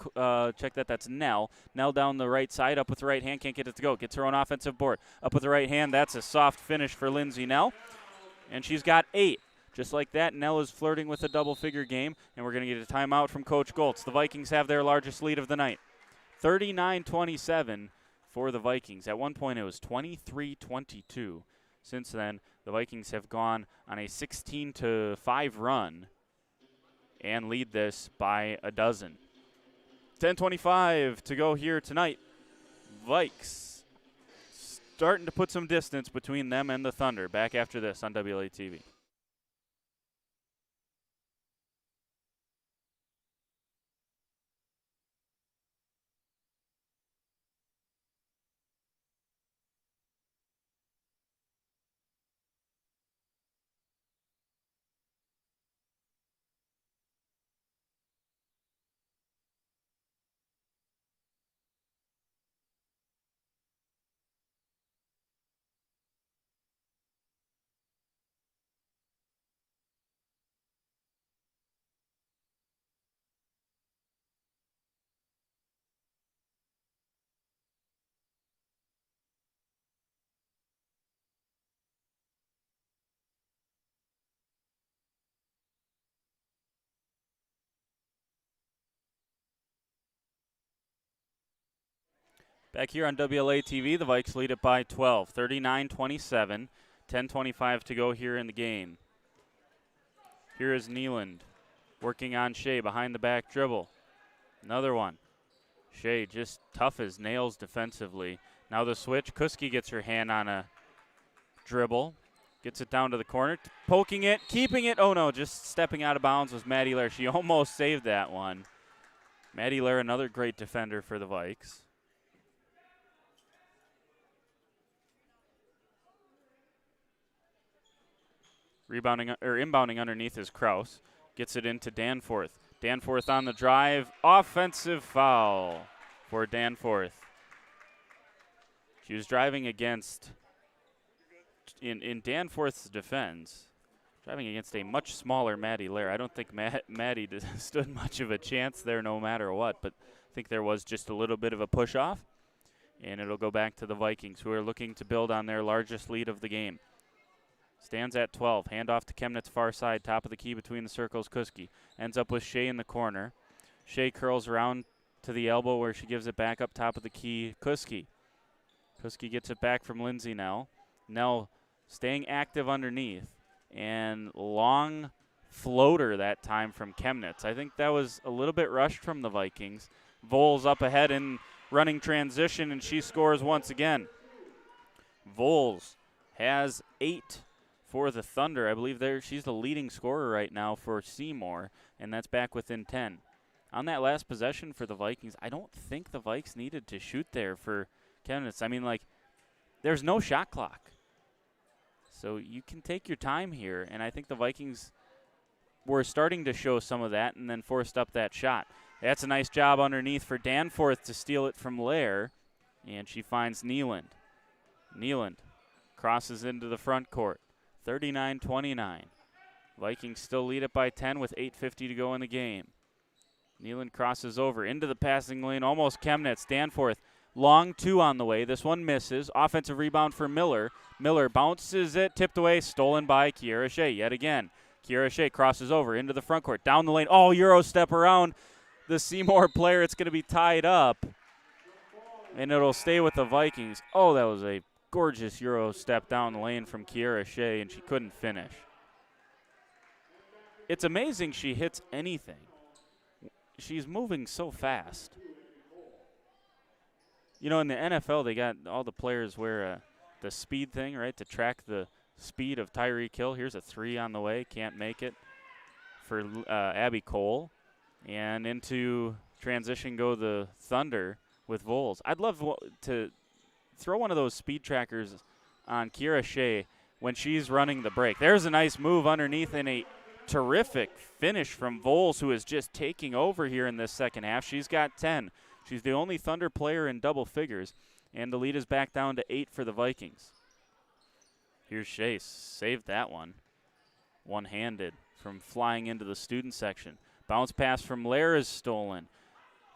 check that, that's Nell. Nell down the right side, up with the right hand, can't get it to go. Gets her own offensive board. Up with the right hand, that's a soft finish for Lindsay Nell. And she's got 8. Just like that, Nell is flirting with a double-figure game, and we're going to get a timeout from Coach Goltz. The Vikings have their largest lead of the night. 39-27 for the Vikings. At one point, it was 23-22. Since then, the Vikings have gone on a 16-5 run and lead this by a dozen. 10:25 to go here tonight. Vikes starting to put some distance between them and the Thunder. Back after this on WLA-TV. Back here on WLA-TV, the Vikes lead it by 12, 39-27, 10:25 to go here in the game. Here is Neeland working on Shea behind the back dribble. Another one. Shea just tough as nails defensively. Now the switch. Kuski gets her hand on a dribble. Gets it down to the corner. Poking it, keeping it. Oh no, just stepping out of bounds was Maddie Lair. She almost saved that one. Maddie Lair, another great defender for the Vikes. Inbounding underneath is Kraus. Gets it into Danforth. Danforth on the drive. Offensive foul for Danforth. She was driving against, in Danforth's defense, driving against a much smaller Maddie Lair. I don't think Maddie stood much of a chance there no matter what, but I think there was just a little bit of a push-off, and it'll go back to the Vikings, who are looking to build on their largest lead of the game. Stands at 12. Handoff to Chemnitz far side. Top of the key between the circles. Kuski ends up with Shea in the corner. Shea curls around to the elbow where she gives it back up top of the key. Kuski gets it back from Lindsay Nell. Nell staying active underneath. And long floater that time from Chemnitz. I think that was a little bit rushed from the Vikings. Voles up ahead in running transition, and she scores once again. Voles has 8 for the Thunder. I believe she's the leading scorer right now for Seymour, and that's back within 10. On that last possession for the Vikings, I don't think the Vikes needed to shoot there for Chemnitz. I mean, like, there's no shot clock. So you can take your time here, and I think the Vikings were starting to show some of that and then forced up that shot. That's a nice job underneath for Danforth to steal it from Lair, and she finds Neeland. Neeland crosses into the front court, 39-29. Vikings still lead it by 10 with 8:50 to go in the game. Neeland crosses over into the passing lane, almost Chemnitz. Danforth, long 2 on the way. This one misses. Offensive rebound for Miller. Miller bounces it, tipped away, stolen by Kiera Shea yet again. Kiera Shea crosses over into the front court, down the lane. Oh, Euro step around the Seymour player. It's going to be tied up, and it'll stay with the Vikings. Oh, that was a gorgeous Euro step down the lane from Kiera Shea, and she couldn't finish. It's amazing she hits anything. She's moving so fast. You know, in the NFL, they got all the players wear the speed thing, right, to track the speed of Tyreek Hill. Here's a 3 on the way. Can't make it for Abby Cole. And into transition go the Thunder with Voles. I'd love to throw one of those speed trackers on Kiera Shea when she's running the break. There's a nice move underneath and a terrific finish from Voles, who is just taking over here in this second half. She's got 10. She's the only Thunder player in double figures, and the lead is back down to 8 for the Vikings. Here's Shea. Saved that one. One-handed from flying into the student section. Bounce pass from Lair is stolen.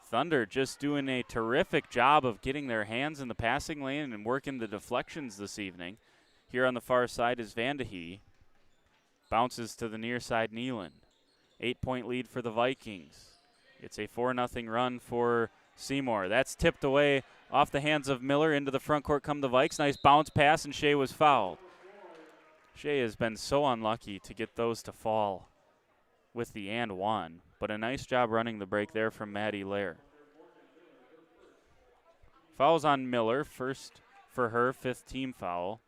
Thunder just doing a terrific job of getting their hands in the passing lane and working the deflections this evening. Here on the far side is Vandehee. Bounces to the near side, Neeland. 8-point lead for the Vikings. It's a 4-0 run for Seymour. That's tipped away off the hands of Miller. Into the front court come the Vikes. Nice bounce pass, and Shea was fouled. Shea has been so unlucky to get those to fall with the and one, but a nice job running the break there from Maddie Lair. Fouls on Miller, first for her, 5th team foul.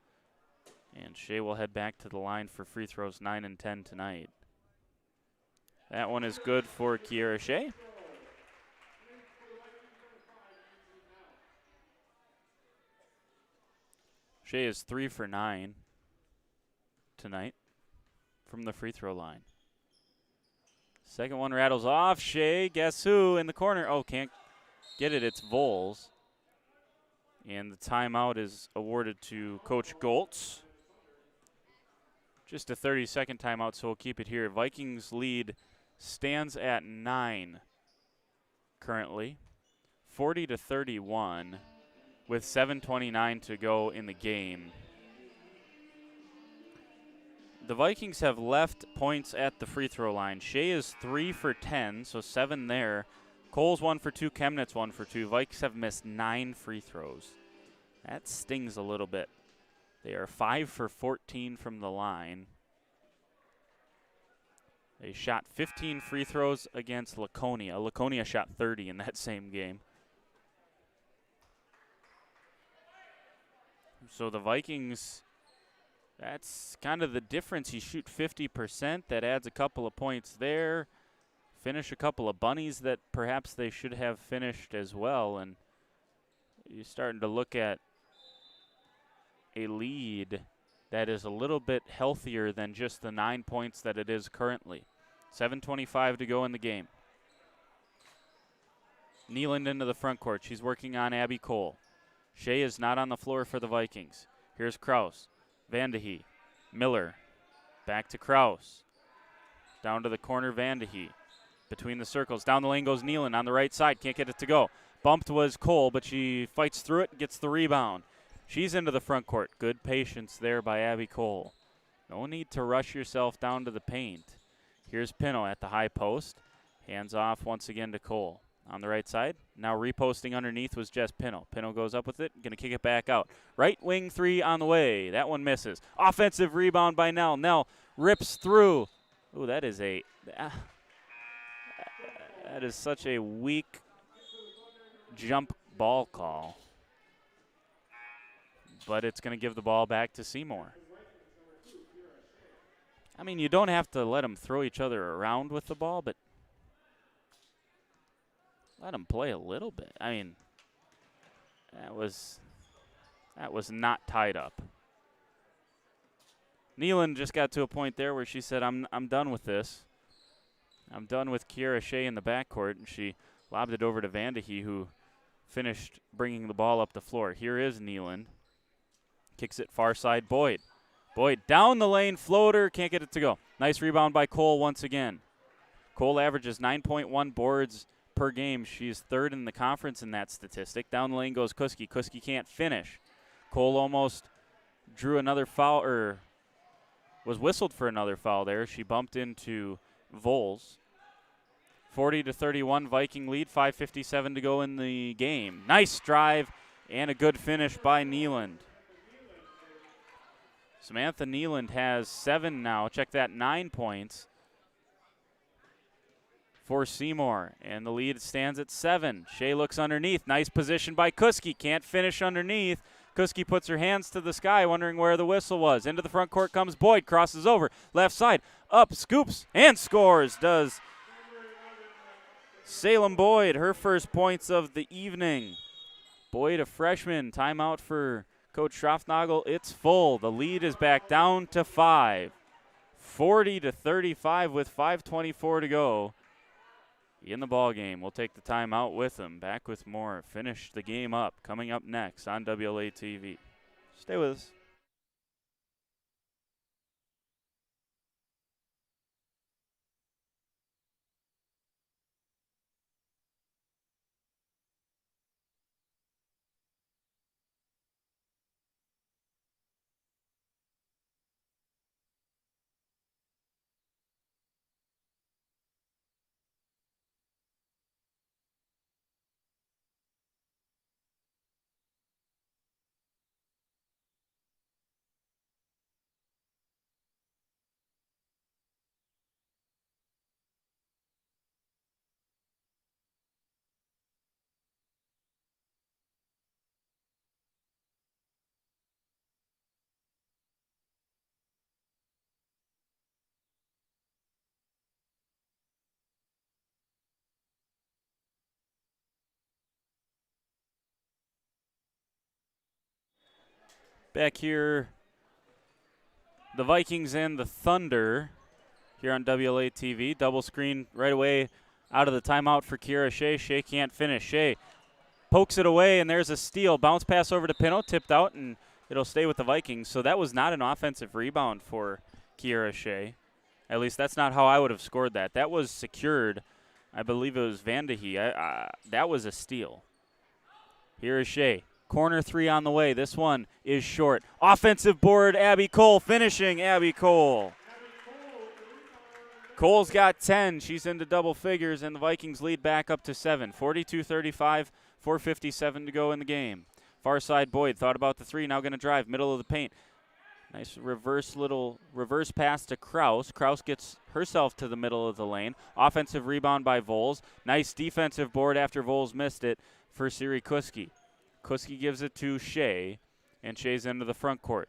And Shea will head back to the line for free throws 9 and 10 tonight. That one is good for Kiera Shea. Shea is 3 for 9 tonight from the free throw line. Second one rattles off. Shea, guess who in the corner? Oh, can't get it. It's Voles. And the timeout is awarded to Coach Goltz. Just a 30-second timeout, so we'll keep it here. Vikings lead stands at 9 currently, 40-31, with 7:29 to go in the game. The Vikings have left points at the free throw line. Shea is 3 for 10, so 7 there. Cole's 1 for 2, Chemnitz 1 for 2. Vikes have missed 9 free throws. That stings a little bit. They are 5 for 14 from the line. They shot 15 free throws against Laconia. Laconia shot 30 in that same game. So the Vikings, that's kind of the difference. You shoot 50%. That adds a couple of points there. Finish a couple of bunnies that perhaps they should have finished as well. And you're starting to look at a lead that is a little bit healthier than just the 9 points that it is currently. 7:25 to go in the game. Neeland into the front court. She's working on Abby Cole. Shea is not on the floor for the Vikings. Here's Kraus. Vandehee. Miller. Back to Kraus. Down to the corner, Vandehee. Between the circles. Down the lane goes Neeland on the right side. Can't get it to go. Bumped was Cole, but she fights through it and gets the rebound. She's into the front court. Good patience there by Abby Cole. No need to rush yourself down to the paint. Here's Pino at the high post. Hands off once again to Cole. On the right side, now reposting underneath was just Pino. Pino goes up with it, going to kick it back out. Right wing three on the way. That one misses. Offensive rebound by Nell. Nell rips through. Ooh, that is such a weak jump ball call. But it's going to give the ball back to Seymour. I mean, you don't have to let them throw each other around with the ball, but let them play a little bit. I mean, that was not tied up. Nealon just got to a point there where she said, I'm done with this. I'm done with Kiera Shea in the backcourt, and she lobbed it over to Vandehe, who finished bringing the ball up the floor. Here is Nealon. Kicks it far side, Boyd. Boyd down the lane, floater, can't get it to go. Nice rebound by Cole once again. Cole averages 9.1 boards per game. She's third in the conference in that statistic. Down the lane goes Kuski. Kuski can't finish. Cole almost drew another foul, or was whistled for another foul there. She bumped into Voles. 40-31 Viking lead, 5:57 to go in the game. Nice drive and a good finish by Nealand. Samantha Nealand has 7 now. Check that, 9 points for Seymour, and the lead stands at 7. Shea looks underneath. Nice position by Kuski. Can't finish underneath. Kuski puts her hands to the sky, wondering where the whistle was. Into the front court comes Boyd. Crosses over. Left side. Up. Scoops. And scores. Does Salem Boyd. Her first points of the evening. Boyd, a freshman. Timeout for Coach Schroffnagel. It's full. The lead is back down to 5. 40-35 with 5:24 to go in the ball game. We'll take the timeout with them. Back with more. Finish the game up. Coming up next on WLA TV. Stay with us. Back here, the Vikings and the Thunder here on WLA TV. Double screen right away out of the timeout for Kiera Shea. Shea can't finish. Shea pokes it away, and there's a steal. Bounce pass over to Pino, tipped out, and it'll stay with the Vikings. So that was not an offensive rebound for Kiera Shea. At least that's not how I would have scored that. That was secured. I believe it was Vandehe. That was a steal. Here is Shea. Corner three on the way. This one is short. Offensive board, Abby Cole finishing. Abby Cole. Cole's got 10. She's into double figures, and the Vikings lead back up to 7. 42-35, 4:57 to go in the game. Far side, Boyd thought about the three, now going to drive, middle of the paint. Nice reverse pass to Kraus. Kraus gets herself to the middle of the lane. Offensive rebound by Voles. Nice defensive board after Voles missed it for Siri Kuski. Kuski gives it to Shea, and Shea's into the front court.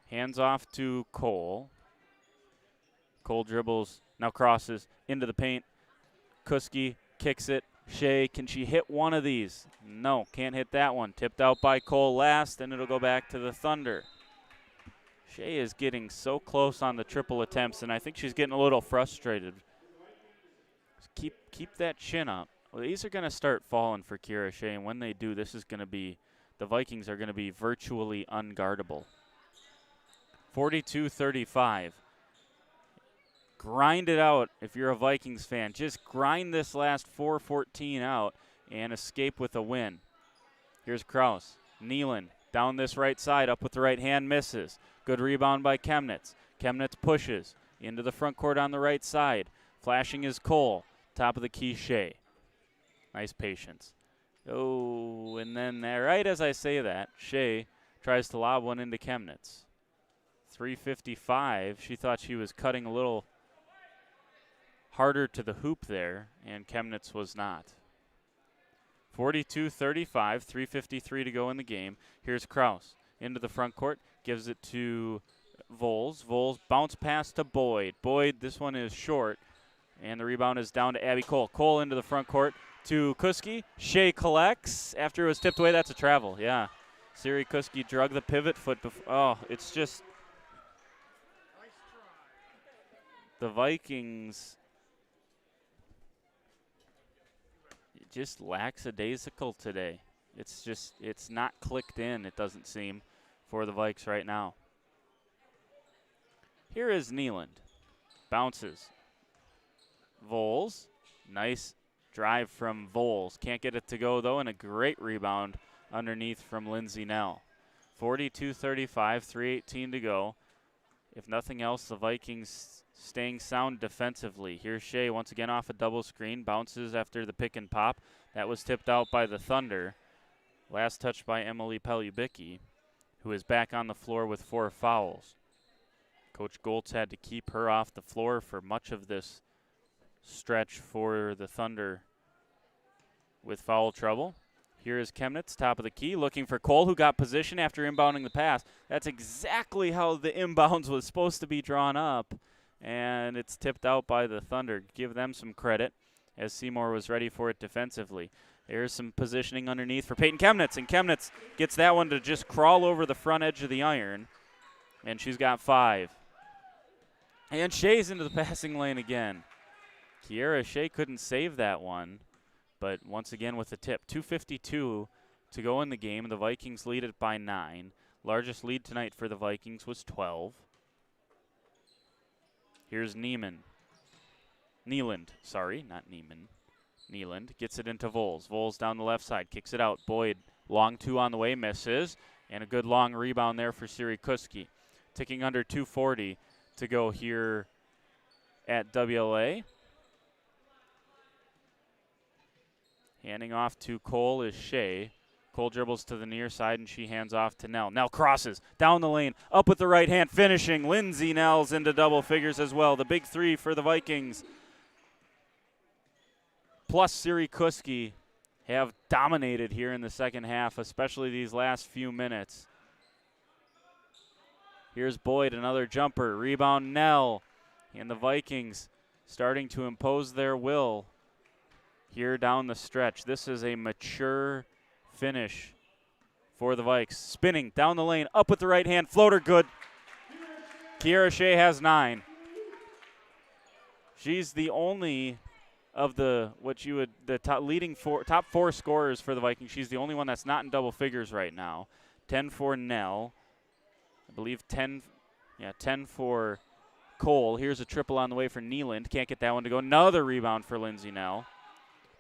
Hands off to Cole. Cole dribbles, now crosses into the paint. Kuski kicks it. Shea, can she hit one of these? No, can't hit that one. Tipped out by Cole last, and it'll go back to the Thunder. Shea is getting so close on the triple attempts, and I think she's getting a little frustrated. Keep that chin up. Well, these are going to start falling for Kiera Shea, and when they do, this is going to be, the Vikings are going to be virtually unguardable. 42-35. Grind it out if you're a Vikings fan. Just grind this last 4:14 out and escape with a win. Here's Kraus. Nealon Down this right side, up with the right hand, misses. Good rebound by Chemnitz. Chemnitz pushes into the front court on the right side. Flashing is Cole. Top of the key, Shea. Nice patience. Oh, and then right as I say that, Shea tries to lob one into Chemnitz. 3:55. She thought she was cutting a little harder to the hoop there, and Chemnitz was not. 42-35, 3:53 to go in the game. Here's Kraus into the front court, gives it to Voles. Voles bounce pass to Boyd. Boyd, this one is short, and the rebound is down to Abby Cole. Cole into the front court to Kuski. Shea collects. After it was tipped away, that's a travel, yeah. Siri Kuski drug the pivot foot. It's just the Vikings just lackadaisical today. It's not clicked in, it doesn't seem, for the Vikes right now. Here is Nealand. Bounces. Voles. Nice drive from Voles. Can't get it to go, though, and a great rebound underneath from Lindsay Nell. 42-35, 3:18 to go. If nothing else, the Vikings staying sound defensively. Here's Shea once again off a double screen. Bounces after the pick and pop. That was tipped out by the Thunder. Last touch by Emily Pelubicki, who is back on the floor with 4 fouls. Coach Goltz had to keep her off the floor for much of this stretch for the Thunder with foul trouble. Here is Chemnitz, top of the key, looking for Cole, who got position after inbounding the pass. That's exactly how the inbounds was supposed to be drawn up, and it's tipped out by the Thunder. Give them some credit, as Seymour was ready for it defensively. There's some positioning underneath for Peyton Chemnitz, and Chemnitz gets that one to just crawl over the front edge of the iron, and she's got 5. And Shea's into the passing lane again. Kiera Shea couldn't save that one, but once again with the tip. 2:52 to go in the game. The Vikings lead it by 9. Largest lead tonight for the Vikings was 12. Here's Nealand, sorry, not Neiman. Nealand gets it into Voles. Voles down the left side, kicks it out. Boyd, long 2 on the way, misses. And a good long rebound there for Siri Kuski. Ticking under 2:40 to go here at WLA. Handing off to Cole is Shea. Cole dribbles to the near side, and she hands off to Nell. Nell crosses down the lane, up with the right hand, finishing. Lindsay Nell's into double figures as well. The big 3 for the Vikings, plus Siri Kuski, have dominated here in the second half, especially these last few minutes. Here's Boyd, another jumper. Rebound Nell, and the Vikings starting to impose their will here down the stretch. This is a mature finish for the Vikes. Spinning down the lane, up with the right hand, floater good. Kiera Shea has 9. She's the only of the top 4 scorers for the Vikings. She's the only one that's not in double figures right now. 10 for Nell. I believe 10 for Cole. Here's a triple on the way for Nealand. Can't get that one to go. Another rebound for Lindsay Nell.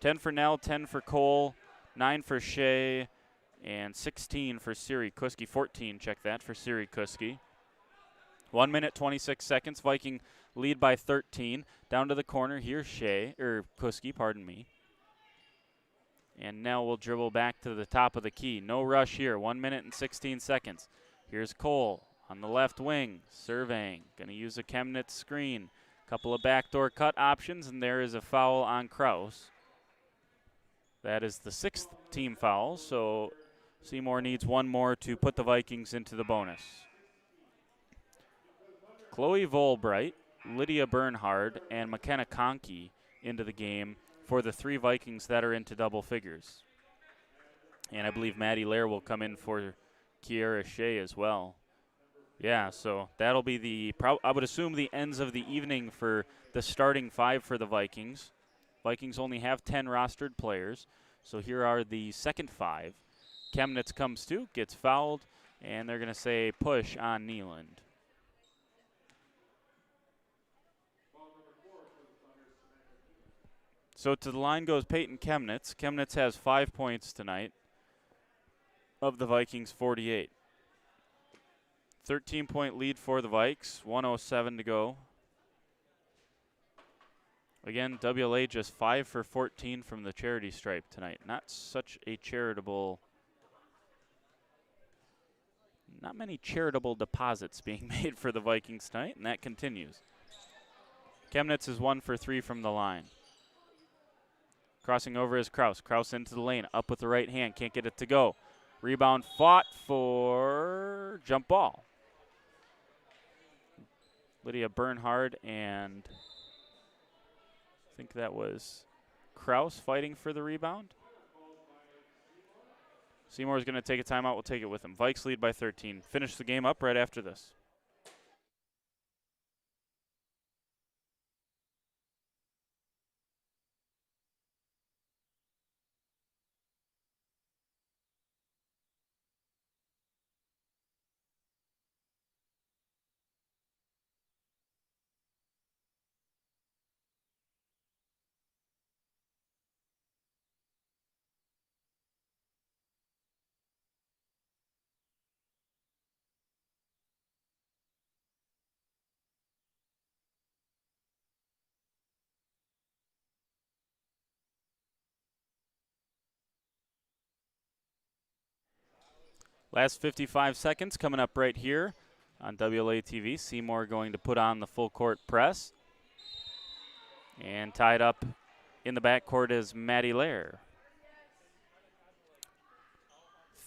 10 for Nell, 10 for Cole, 9 for Shea, and 16 for Siri Kuski. 14, check that, for Siri Kuski. 1 minute, 26 seconds. Viking lead by 13. Down to the corner. Here's Kuski, pardon me. And Nell will dribble back to the top of the key. No rush here. 1 minute and 16 seconds. Here's Cole on the left wing, surveying. Going to use a Chemnitz screen. Couple of backdoor cut options, and there is a foul on Kraus. That is the 6th team foul, so Seymour needs 1 more to put the Vikings into the bonus. Chloe Volbright, Lydia Bernhard, and McKenna Conkey into the game for the 3 Vikings that are into double figures. And I believe Maddie Lair will come in for Kiera Shea as well. Yeah, so that'll be I would assume the ends of the evening for the starting 5 for the Vikings. Vikings only have 10 rostered players, so here are the second 5. Chemnitz comes to, gets fouled, and they're going to say push on Nealand. So to the line goes Peyton Chemnitz. Chemnitz has 5 points tonight. of the Vikings 48. 13-point lead for the Vikes, 1:07 to go. Again, WLA just 5 for 14 from the charity stripe tonight. Not such a charitable, not many charitable deposits being made for the Vikings tonight, and that continues. Chemnitz is 1 for 3 from the line. Crossing over is Kraus. Kraus into the lane, up with the right hand, can't get it to go. Rebound fought for jump ball. Lydia Bernhard and I think that was Kraus fighting for the rebound. Seymour is going to take a timeout. We'll take it with him. Vikes lead by 13. Finish the game up right after this. Last 55 seconds coming up right here on WLA TV. Seymour going to put on the full court press. And tied up in the backcourt is Maddie Lair.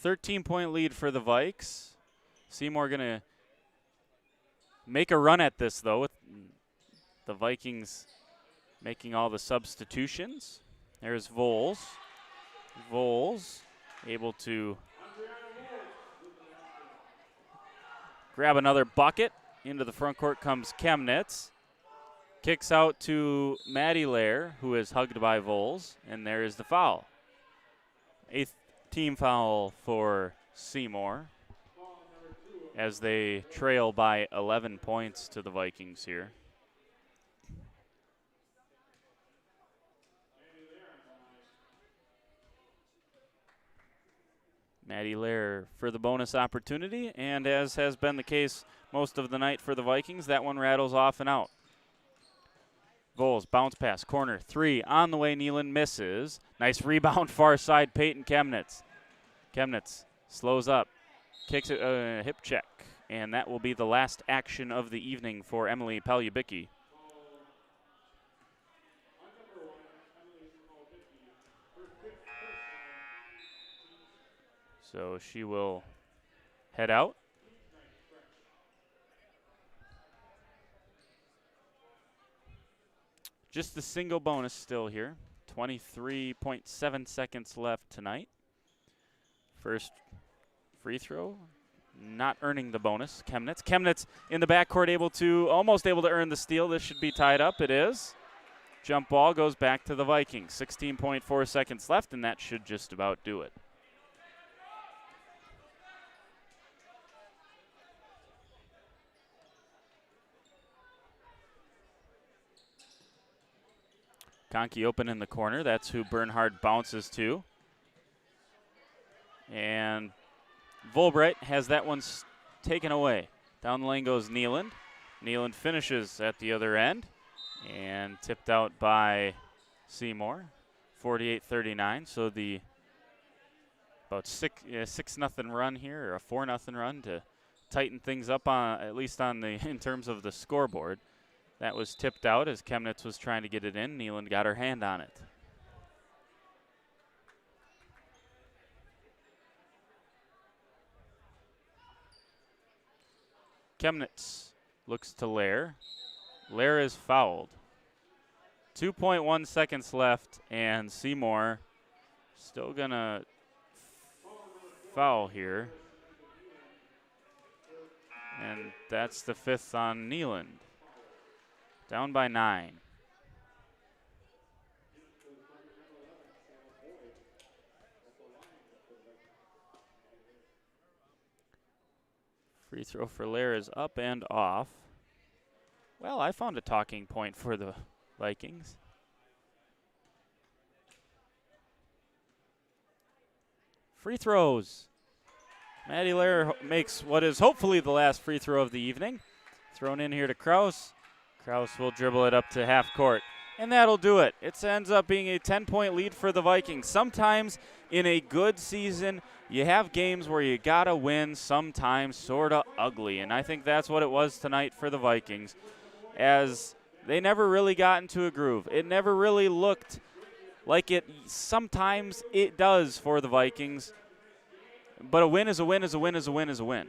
13-point lead for the Vikes. Seymour going to make a run at this, though, with the Vikings making all the substitutions. There's Voles. Voles able to grab another bucket. Into the front court comes Chemnitz. Kicks out to Maddie Lair, who is hugged by Voles, and there is the foul. 8th team foul for Seymour as they trail by 11 points to the Vikings here. Maddie Lair for the bonus opportunity, and as has been the case most of the night for the Vikings, that one rattles off and out. Voles, bounce pass, corner, 3, on the way, Nealon misses. Nice rebound, far side, Peyton Chemnitz. Chemnitz slows up, kicks it, hip check, and that will be the last action of the evening for Emily Palyubicki. So she will head out. Just the single bonus still here. 23.7 seconds left tonight. First free throw, not earning the bonus. Chemnitz. Chemnitz in the backcourt, almost able to earn the steal. This should be tied up. It is. Jump ball goes back to the Vikings. 16.4 seconds left, and that should just about do it. Conkey open in the corner. That's who Bernhard bounces to. And Volbright has that one taken away. Down the lane goes Nealand. Nealand finishes at the other end and tipped out by Seymour. 48-39. So the about 6-0 run here, or a 4-0 run to tighten things up on at least on the in terms of the scoreboard. That was tipped out as Chemnitz was trying to get it in. Nealand got her hand on it. Chemnitz looks to Lair. Lair is fouled. 2.1 seconds left, and Seymour still gonna foul here. And that's the 5th on Nealand. Down by 9. Free throw for Lair is up and off. Well, I found a talking point for the Vikings. Free throws. Maddie Lair makes what is hopefully the last free throw of the evening. Thrown in here to Kraus. Kraus will dribble it up to half court. And that'll do it. It ends up being a 10-point lead for the Vikings. Sometimes in a good season, you have games where you got to win, sometimes sort of ugly. And I think that's what it was tonight for the Vikings, as they never really got into a groove. It never really looked like it sometimes it does for the Vikings. But a win is a win is a win is a win is a win.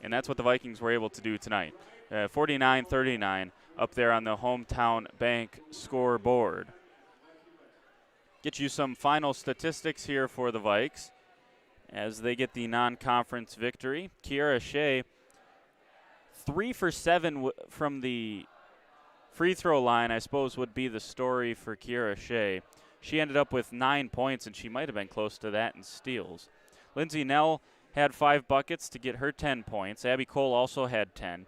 And that's what the Vikings were able to do tonight. 49-39 up there on the hometown bank scoreboard. Get you some final statistics here for the Vikes as they get the non-conference victory. Kiara Shea, 3 for 7 from the free throw line, I suppose would be the story for Kiara Shea. She ended up with 9 points, and she might have been close to that in steals. Lindsay Nell had 5 buckets to get her 10 points. Abby Cole also had 10.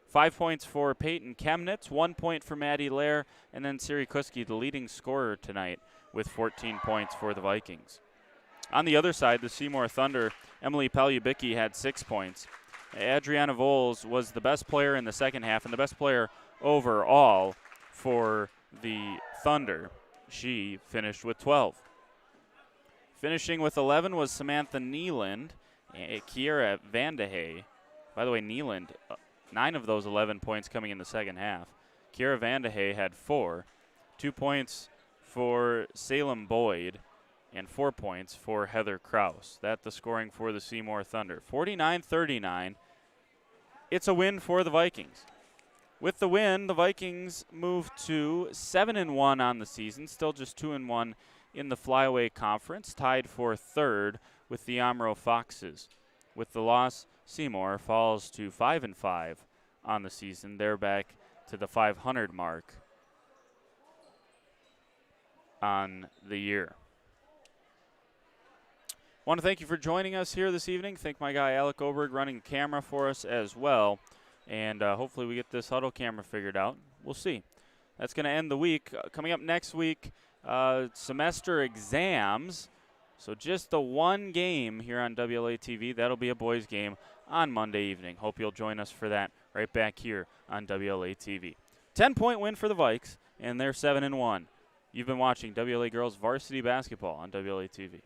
5 points for Peyton Chemnitz, 1 point for Maddie Lair, and then Siri Kuski, the leading scorer tonight, with 14 points for the Vikings. On the other side, the Seymour Thunder, Emily Palyubicki had 6 points. Adriana Voles was the best player in the second half and the best player overall for the Thunder. She finished with 12. Finishing with 11 was Samantha Neeland and Kiera Vandehay. By the way, Neeland, 9 of those 11 points coming in the second half. Kiera Vandehay had 4. 2 points for Salem Boyd and 4 points for Heather Kraus. That's the scoring for the Seymour Thunder. 49-39. It's a win for the Vikings. With the win, the Vikings move to 7-1 on the season, still just 2-1 in the Flyaway Conference, tied for third with the Omro Foxes. With the loss, Seymour falls to 5-5 on the season. They're back to the 500 mark on the year. Want to thank you for joining us here this evening. Thank my guy Alec Oberg running the camera for us as well. And hopefully we get this huddle camera figured out. We'll see. That's going to end the week. Coming up next week, semester exams. So just the one game here on WLA TV. That'll be a boys game on Monday evening. Hope you'll join us for that right back here on WLA TV. 10-point win for the Vikes, and they're 7-1. You've been watching WLA Girls Varsity Basketball on WLA TV.